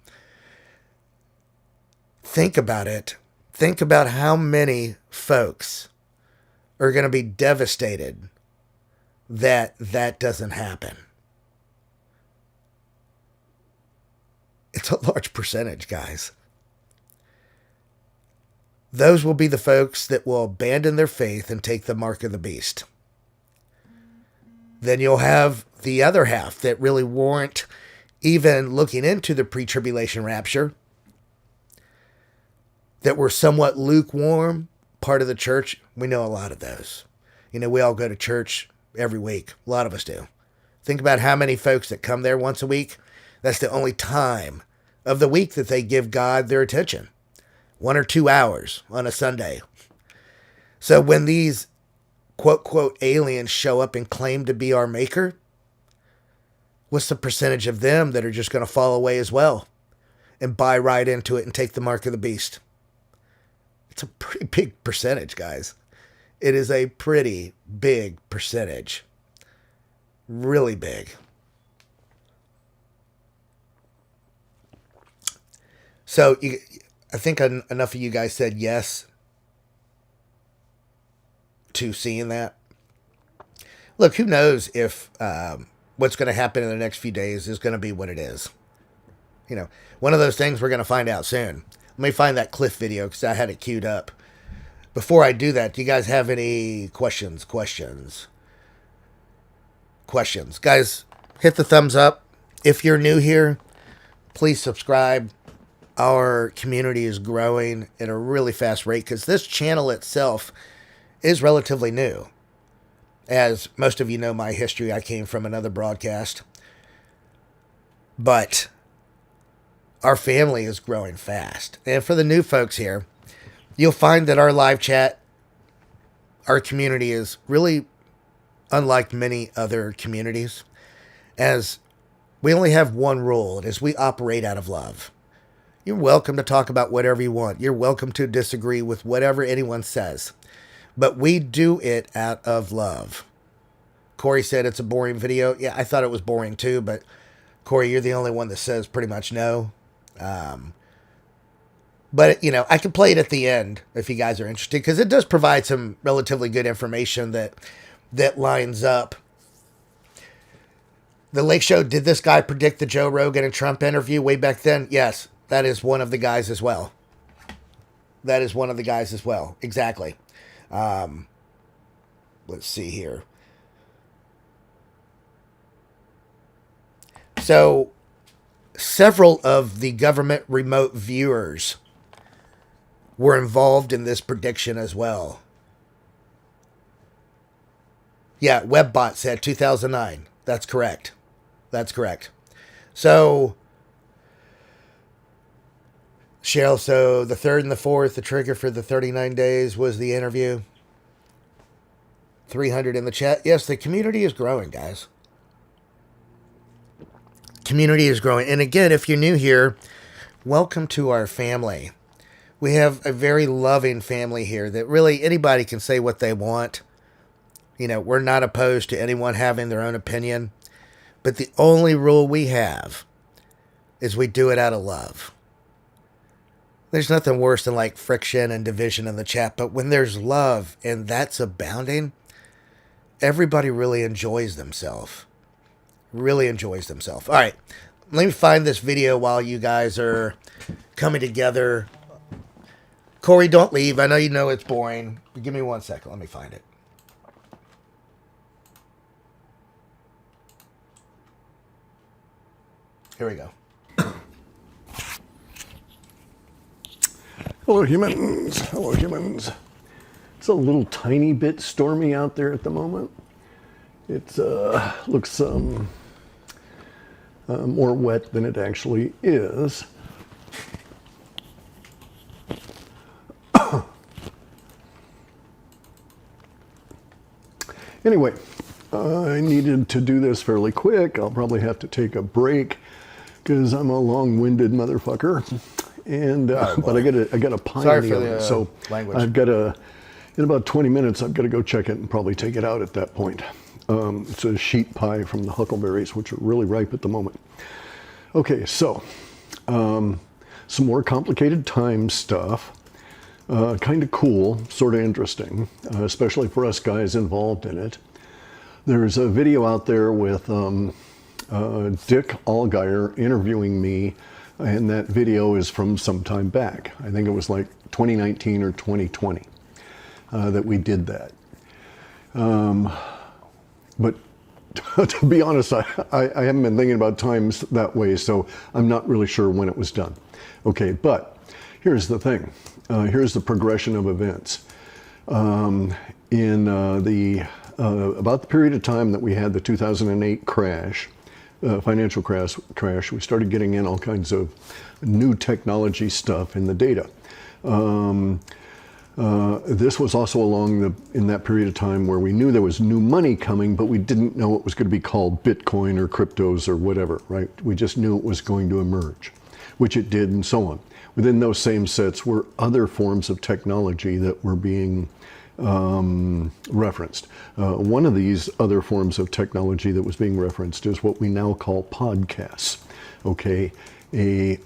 Think about it. Think about how many folks are going to be devastated that that doesn't happen. It's a large percentage, guys. Those will be the folks that will abandon their faith and take the mark of the beast. Then you'll have the other half that really weren't even looking into the pre-tribulation rapture, that were somewhat lukewarm, part of the church, we know a lot of those. You know, we all go to church every week. A lot of us do. Think about how many folks that come there once a week. That's the only time of the week that they give God their attention. 1 or 2 hours on a Sunday. So when these quote, quote, aliens show up and claim to be our maker, what's the percentage of them that are just going to fall away as well and buy right into it and take the mark of the beast? It's a pretty big percentage, guys. It is a pretty big percentage. Really big. So I think enough of you guys said yes to seeing that. Look, who knows if what's going to happen in the next few days is going to be what it is. You know, one of those things we're going to find out soon. Let me find that Cliff video because I had it queued up. Before I do that, do you guys have any questions? Guys, hit the thumbs up. If you're new here, please subscribe. Our community is growing at a really fast rate because this channel itself is relatively new. As most of you know my history, I came from another broadcast. But our family is growing fast. And for the new folks here, you'll find that our live chat, our community is really unlike many other communities, as we only have one rule, and is we operate out of love. You're welcome to talk about whatever you want. You're welcome to disagree with whatever anyone says. But we do it out of love. Corey said it's a boring video. Yeah, I thought it was boring too, but Corey, you're the only one that says pretty much no. But, you know, I can play it at the end if you guys are interested, because it does provide some relatively good information that lines up. The Lake Show, did this guy predict the Joe Rogan and Trump interview way back then? Yes, that is one of the guys as well. That is one of the guys as well. Exactly. Let's see here. So, several of the government remote viewers were involved in this prediction as well. Yeah, Webbot said 2009. That's correct. That's correct. So, Cheryl, so the 3rd and the 4th, the trigger for the 39 days was the interview. 300 in the chat. Yes, the community is growing, guys. Community is growing. And again, if you're new here, welcome to our family. We have a very loving family here that really anybody can say what they want. You know, we're not opposed to anyone having their own opinion. But the only rule we have is we do it out of love. There's nothing worse than like friction and division in the chat. But when there's love and that's abounding, everybody really enjoys themselves. Really enjoys themselves. All right. Let me find this video while you guys are coming together. Corey, don't leave. I know you know it's boring. But give me 1 second. Let me find it. Here we go. Hello, humans. Hello, humans. It's a little tiny bit stormy out there at the moment. It looks more wet than it actually is. Anyway, I needed to do this fairly quick. I'll probably have to take a break because I'm a long-winded motherfucker. And but I got a pie. Sorry for the so language. I've got in about 20 minutes I've got to go check it and probably take it out at that point. It's a sheet pie from the huckleberries, which are really ripe at the moment. Okay, so some more complicated time stuff. Kind of cool, sort of interesting, especially for us guys involved in it. There's a video out there with Dick Allgaier interviewing me, and that video is from some time back. I think it was like 2019 or 2020 that we did that. But to be honest, I haven't been thinking about times that way, so I'm not really sure when it was done. Okay, but here's the thing. Here's the progression of events. In about the period of time that we had the 2008 crash, financial crash, we started getting in all kinds of new technology stuff in the data. This was also in that period of time where we knew there was new money coming, but we didn't know it was going to be called Bitcoin or cryptos or whatever, right? We just knew it was going to emerge, which it did, and so on. Within those same sets were other forms of technology that were being referenced. One of these other forms of technology that was being referenced is what we now call podcasts. Okay, a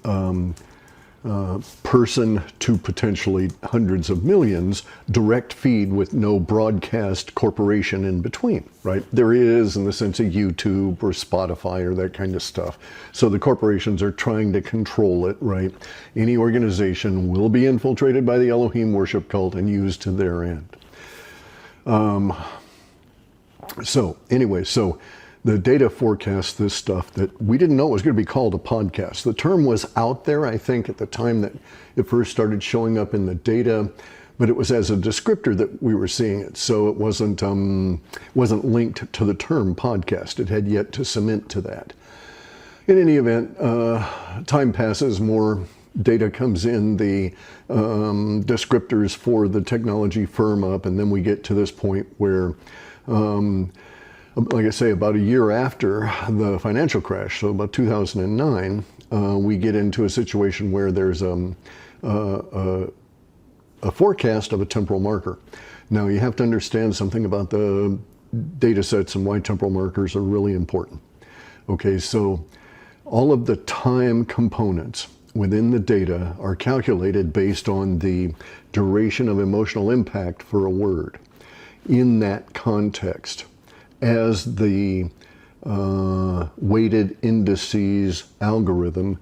person to potentially hundreds of millions direct feed with no broadcast corporation in between, right? There is in the sense of YouTube or Spotify or that kind of stuff. So the corporations are trying to control it, right? Any organization will be infiltrated by the Elohim worship cult and used to their end. So the data forecasts this stuff that we didn't know it was going to be called a podcast. The term was out there, I think, at the time that it first started showing up in the data, but it was as a descriptor that we were seeing it. So it wasn't linked to the term podcast. It had yet to cement to that. In any event, time passes, more data comes in, the descriptors for the technology firm up, and then we get to this point where like I say, about a year after the financial crash, so about 2009, we get into a situation where there's a forecast of a temporal marker. Now, you have to understand something about the data sets and why temporal markers are really important. Okay, so all of the time components within the data are calculated based on the duration of emotional impact for a word in that context, as the weighted indices algorithm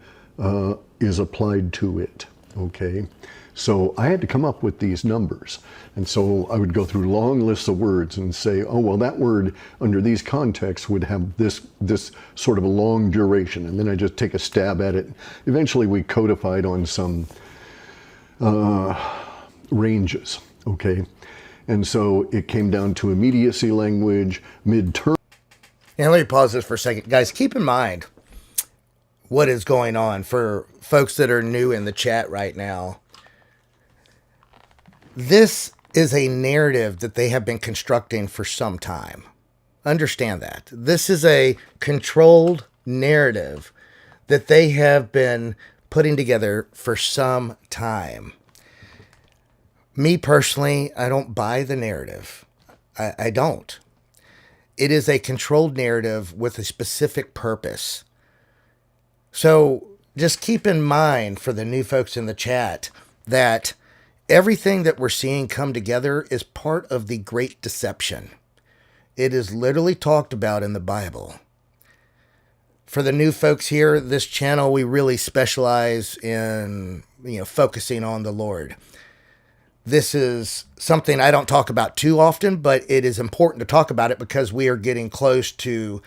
is applied to it, okay? So I had to come up with these numbers. And so I would go through long lists of words and say, oh, well, that word under these contexts would have this sort of a long duration. And then I just take a stab at it. Eventually we codified on some ranges, okay? And so it came down to immediacy language, midterm. And let me pause this for a second. Guys, keep in mind what is going on for folks that are new in the chat right now. This is a narrative that they have been constructing for some time. Understand that. This is a controlled narrative that they have been putting together for some time. Me personally, I don't buy the narrative. I don't. It is a controlled narrative with a specific purpose. So just keep in mind for the new folks in the chat that everything that we're seeing come together is part of the Great Deception. It is literally talked about in the Bible. For the new folks here, this channel, we really specialize in, focusing on the Lord. This is something I don't talk about too often, but it is important to talk about it because we are getting close to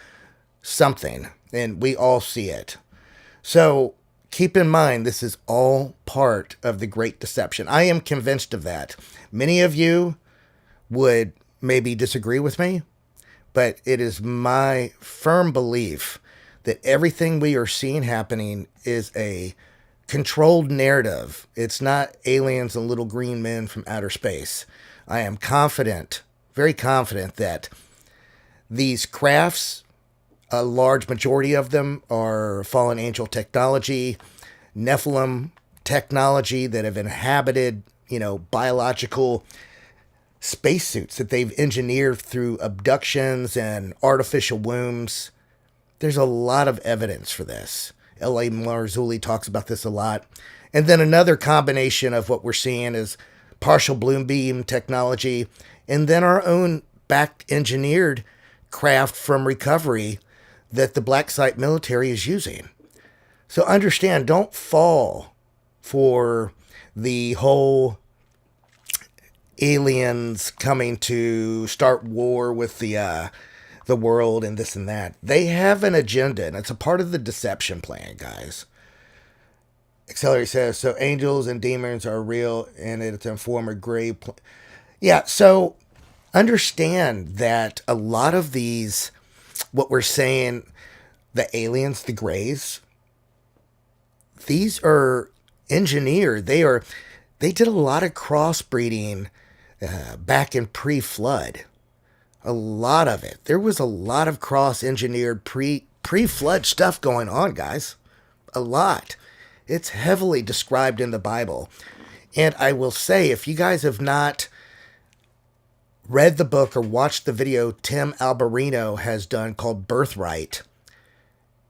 something and we all see it. So keep in mind, this is all part of the Great Deception. I am convinced of that. Many of you would maybe disagree with me, but it is my firm belief that everything we are seeing happening is a controlled narrative. It's not aliens and little green men from outer space. I am confident, very confident, that these crafts, a large majority of them are fallen angel technology, Nephilim technology that have inhabited, biological spacesuits that they've engineered through abductions and artificial wombs. There's a lot of evidence for this. L.A. Marzulli talks about this a lot. And then another combination of what we're seeing is partial bloom beam technology, and then our own back-engineered craft from recovery that the black site military is using. So understand, don't fall for the whole aliens coming to start war with the world and this and that. They have an agenda, and it's a part of the deception plan, guys. Accelerate says, so angels and demons are real, and it's a form of grave. Yeah, so understand that a lot of these, what we're saying, the aliens, the grays, these are engineered. They did a lot of crossbreeding back in pre-flood. A lot of it. There was a lot of cross-engineered pre-flood stuff going on, guys. A lot. It's heavily described in the Bible. And I will say, if you guys have not read the book or watched the video Tim Alberino has done called Birthright,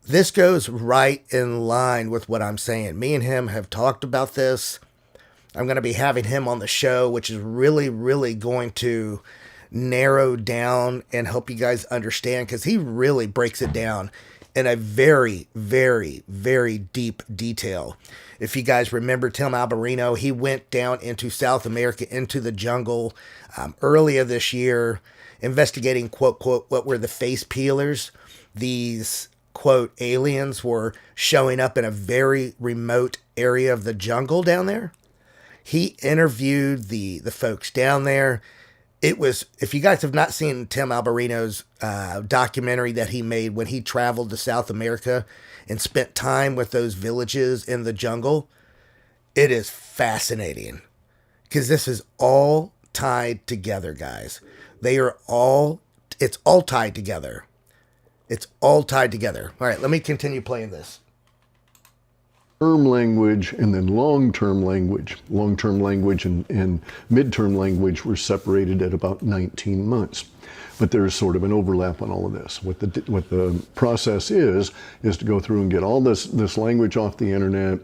this goes right in line with what I'm saying. Me and him have talked about this. I'm going to be having him on the show, which is really, really going to narrow down and help you guys understand, because he really breaks it down in a very, very, very deep detail. If you guys remember Tim Alberino, he went down into South America, into the jungle earlier this year, investigating, quote, quote, what were the face peelers. These, quote, aliens were showing up in a very remote area of the jungle down there. He interviewed the folks down there. It was, if you guys have not seen Tim Alberino's documentary that he made when he traveled to South America and spent time with those villages in the jungle, it is fascinating, because this is all tied together, guys. It's all tied together. It's all tied together. All right, let me continue playing this. Term language and then long-term language. Long-term language and mid-term language were separated at about 19 months. But there's sort of an overlap on all of this. What the process is to go through and get all this language off the internet,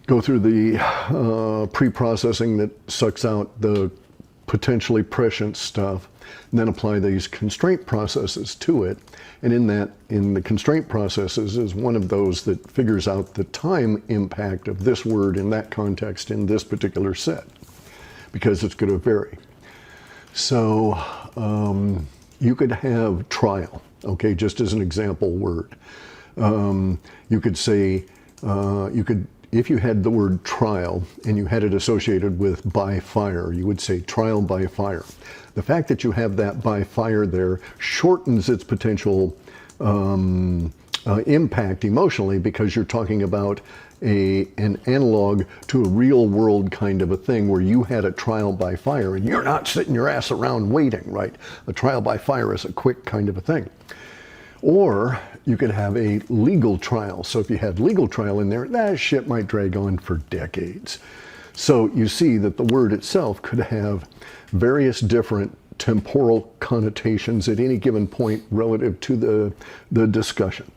go through the pre-processing that sucks out the potentially prescient stuff, and then apply these constraint processes to it. And in the constraint processes is one of those that figures out the time impact of this word in that context in this particular set, because it's going to vary. So you could have trial, okay, just as an example word. You could say, if you had the word trial and you had it associated with by fire, you would say trial by fire. The fact that you have that by fire there shortens its potential impact emotionally, because you're talking about an analog to a real world kind of a thing where you had a trial by fire and you're not sitting your ass around waiting, right? A trial by fire is a quick kind of a thing. Or you could have a legal trial. So if you had legal trial in there, that shit might drag on for decades. So you see that the word itself could have various different temporal connotations at any given point relative to the discussion.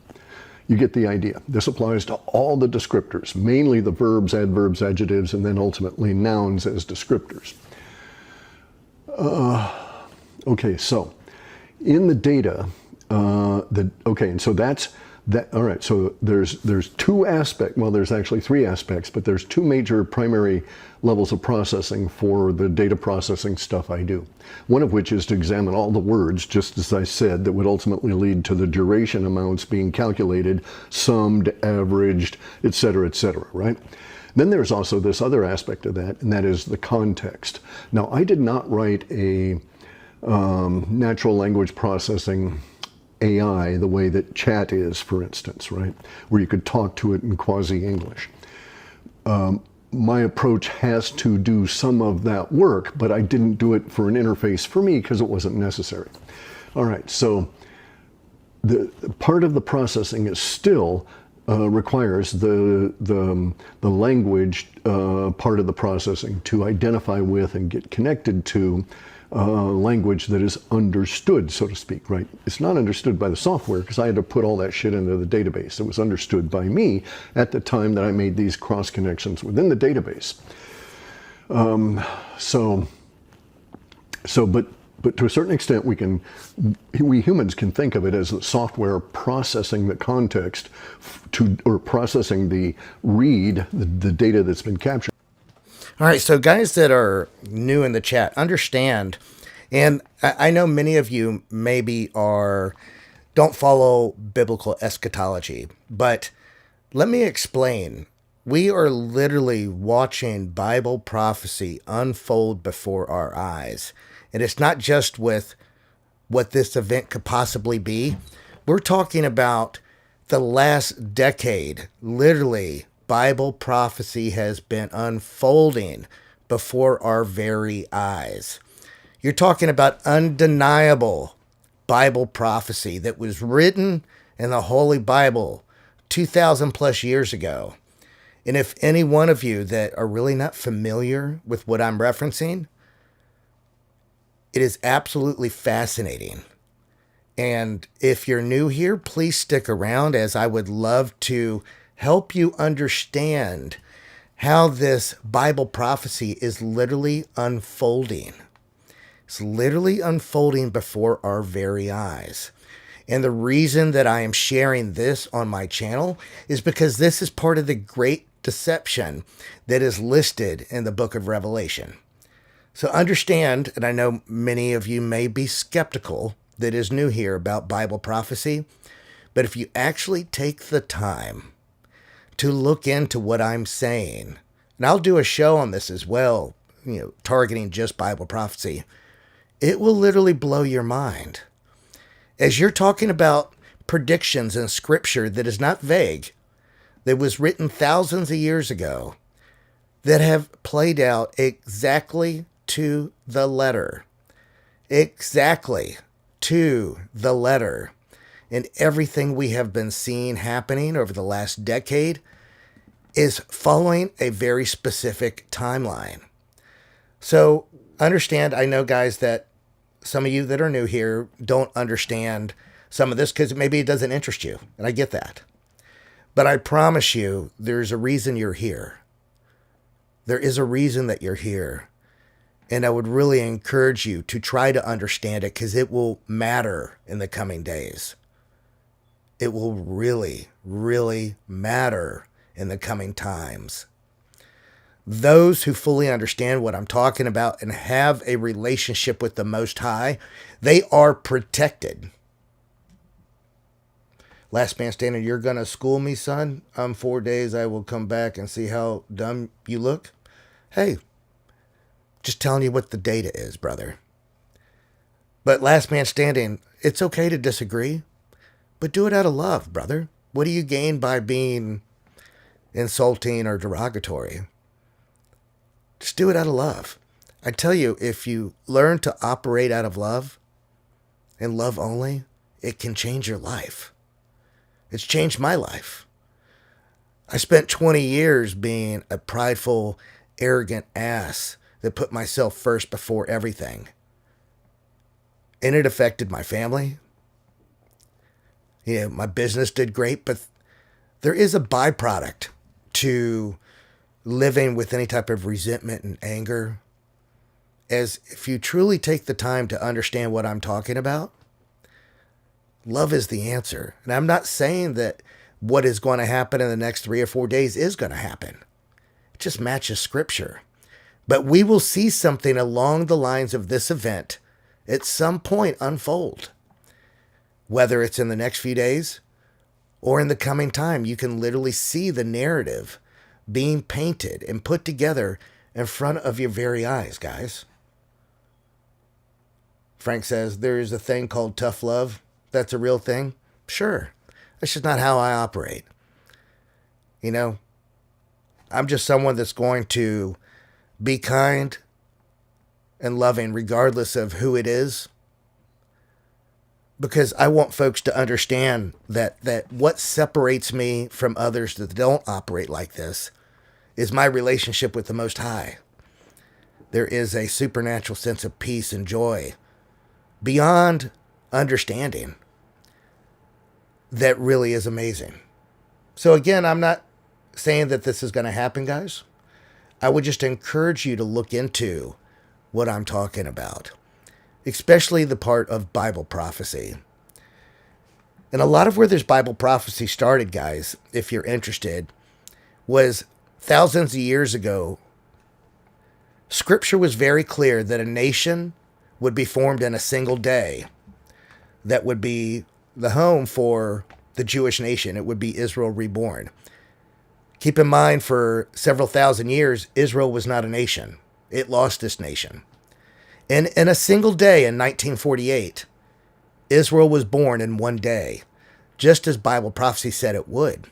You get the idea. This applies to all the descriptors, mainly the verbs, adverbs, adjectives, and then ultimately nouns as descriptors. Okay, so in the data, and so that's that. All right, so there's two aspects. Well, there's actually three aspects, but there's two major primary levels of processing for the data processing stuff I do. One of which is to examine all the words, just as I said, that would ultimately lead to the duration amounts being calculated, summed, averaged, et cetera, right? Then there's also this other aspect of that, and that is the context. Now, I did not write a natural language processing AI the way that chat is, for instance, right? Where you could talk to it in quasi-English. My approach has to do some of that work, but I didn't do it for an interface for me because it wasn't necessary. All right, so the part of the processing is still requires the language part of the processing to identify with and get connected to language that is understood, so to speak, right? It's not understood by the software because I had to put all that shit into the database. It was understood by me at the time that I made these cross connections within the database. But to a certain extent, we humans can think of it as the software processing the context or processing the read, the data that's been captured. All right, so guys that are new in the chat, understand, and I know many of you maybe don't follow biblical eschatology, but let me explain we are literally watching Bible prophecy unfold before our eyes. And it's not just with what this event could possibly be. We're talking about the last decade. Literally, Bible prophecy has been unfolding before our very eyes. You're talking about undeniable Bible prophecy that was written in the Holy Bible 2,000 plus years ago. And if any one of you that are really not familiar with what I'm referencing, it is absolutely fascinating. And if you're new here, please stick around, as I would love to help you understand how this Bible prophecy is literally unfolding. It's literally unfolding before our very eyes. And the reason that I am sharing this on my channel is because this is part of the great deception that is listed in the book of Revelation. So understand, and I know many of you may be skeptical that is new here about Bible prophecy, but if you actually take the time to look into what I'm saying, and I'll do a show on this as well, targeting just Bible prophecy, it will literally blow your mind. As you're talking about predictions in scripture that is not vague, that was written thousands of years ago, that have played out exactly to the letter. Exactly to the letter. And everything we have been seeing happening over the last decade is following a very specific timeline. So understand, I know, guys, that some of you that are new here don't understand some of this because maybe it doesn't interest you. And I get that. But I promise you, there's a reason you're here. There is a reason that you're here. And I would really encourage you to try to understand it, because it will matter in the coming days. It will really, really matter in the coming times. Those who fully understand what I'm talking about and have a relationship with the Most High, they are protected. Last man standing, you're going to school me, son? 4 days, I will come back and see how dumb you look. Hey, just telling you what the data is, brother. But last man standing, it's okay to disagree, but do it out of love, brother. What do you gain by being insulting or derogatory? Just do it out of love. I tell you, if you learn to operate out of love and love only, it can change your life. It's changed my life. I spent 20 years being a prideful, arrogant ass that put myself first before everything. And it affected my family. My business did great, but there is a byproduct to living with any type of resentment and anger. As if you truly take the time to understand what I'm talking about, love is the answer. And I'm not saying that what is going to happen in the next 3 or 4 days is going to happen. It just matches scripture. But we will see something along the lines of this event at some point unfold. Whether it's in the next few days or in the coming time, you can literally see the narrative being painted and put together in front of your very eyes, guys. Frank says, there is a thing called tough love. That's a real thing. Sure. That's just not how I operate. I'm just someone that's going to be kind and loving regardless of who it is. Because I want folks to understand that what separates me from others that don't operate like this is my relationship with the Most High. There is a supernatural sense of peace and joy beyond understanding that really is amazing. So again, I'm not saying that this is going to happen, guys. I would just encourage you to look into what I'm talking about, especially the part of Bible prophecy. And a lot of where this Bible prophecy started, guys, if you're interested, was thousands of years ago. Scripture was very clear that a nation would be formed in a single day that would be the home for the Jewish nation. It would be Israel reborn. Keep in mind, for several thousand years, Israel was not a nation. It lost its nation. And in a single day in 1948, Israel was born in one day, just as Bible prophecy said it would,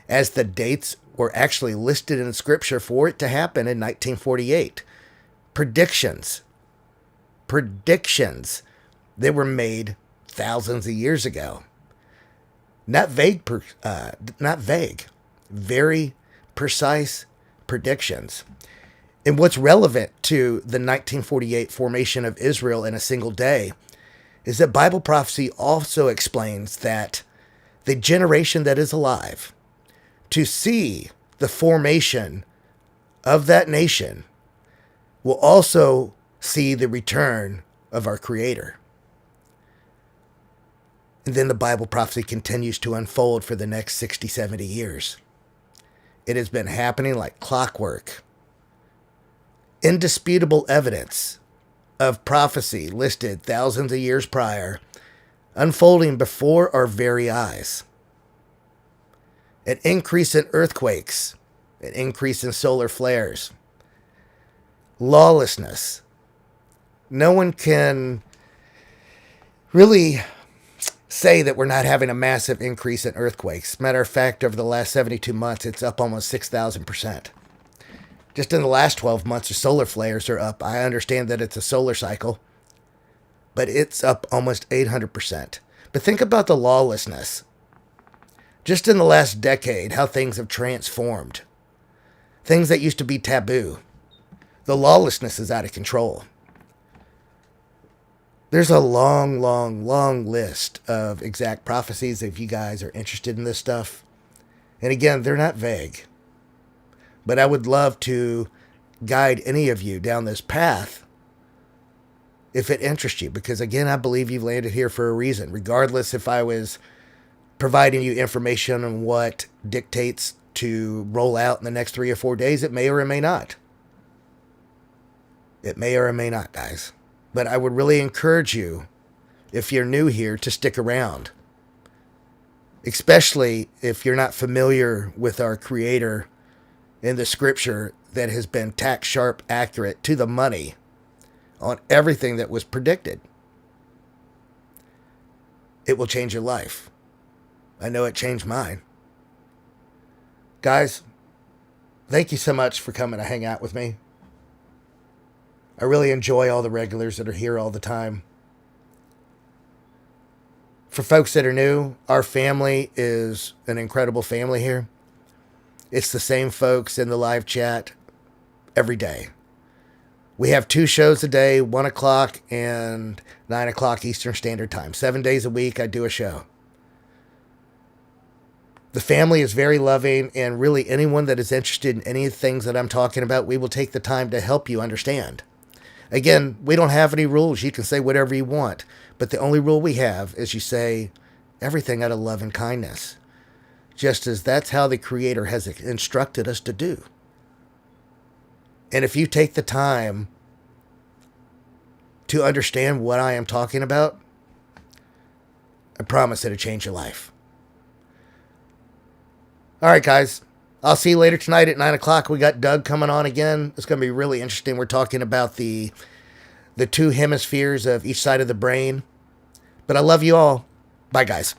as the dates were actually listed in Scripture for it to happen in 1948. Predictions that were made thousands of years ago. Not vague, very precise predictions. And what's relevant to the 1948 formation of Israel in a single day is that Bible prophecy also explains that the generation that is alive to see the formation of that nation will also see the return of our Creator. And then the Bible prophecy continues to unfold for the next 60, 70 years. It has been happening like clockwork. Indisputable evidence of prophecy listed thousands of years prior, unfolding before our very eyes. An increase in earthquakes, an increase in solar flares, lawlessness. No one can really say that we're not having a massive increase in earthquakes. Matter of fact, over the last 72 months, it's up almost 6,000%. Just in the last 12 months, the solar flares are up. I understand that it's a solar cycle, but it's up almost 800%. But think about the lawlessness. Just in the last decade, how things have transformed. Things that used to be taboo. The lawlessness is out of control. There's a long, long, long list of exact prophecies if you guys are interested in this stuff. And again, they're not vague. But I would love to guide any of you down this path if it interests you. Because again, I believe you've landed here for a reason. Regardless if I was providing you information on what dictates to roll out in the next 3 or 4 days, it may or it may not. It may or it may not, guys. But I would really encourage you, if you're new here, to stick around. Especially if you're not familiar with our Creator in the Scripture that has been tack sharp accurate to the money on everything that was predicted. It will change your life. I know it changed mine. Guys, thank you so much for coming to hang out with me. I really enjoy all the regulars that are here all the time. For folks that are new, our family is an incredible family here. It's the same folks in the live chat every day. We have 2 shows a day, 1 o'clock and 9 o'clock Eastern Standard Time. 7 days a week, I do a show. The family is very loving, and really anyone that is interested in any of the things that I'm talking about, we will take the time to help you understand. Again, we don't have any rules. You can say whatever you want. But the only rule we have is you say everything out of love and kindness. Just as that's how the Creator has instructed us to do. And if you take the time to understand what I am talking about, I promise it'll change your life. All right, guys. I'll see you later tonight at 9 o'clock. We got Doug coming on again. It's going to be really interesting. We're talking about the 2 hemispheres of each side of the brain. But I love you all. Bye, guys.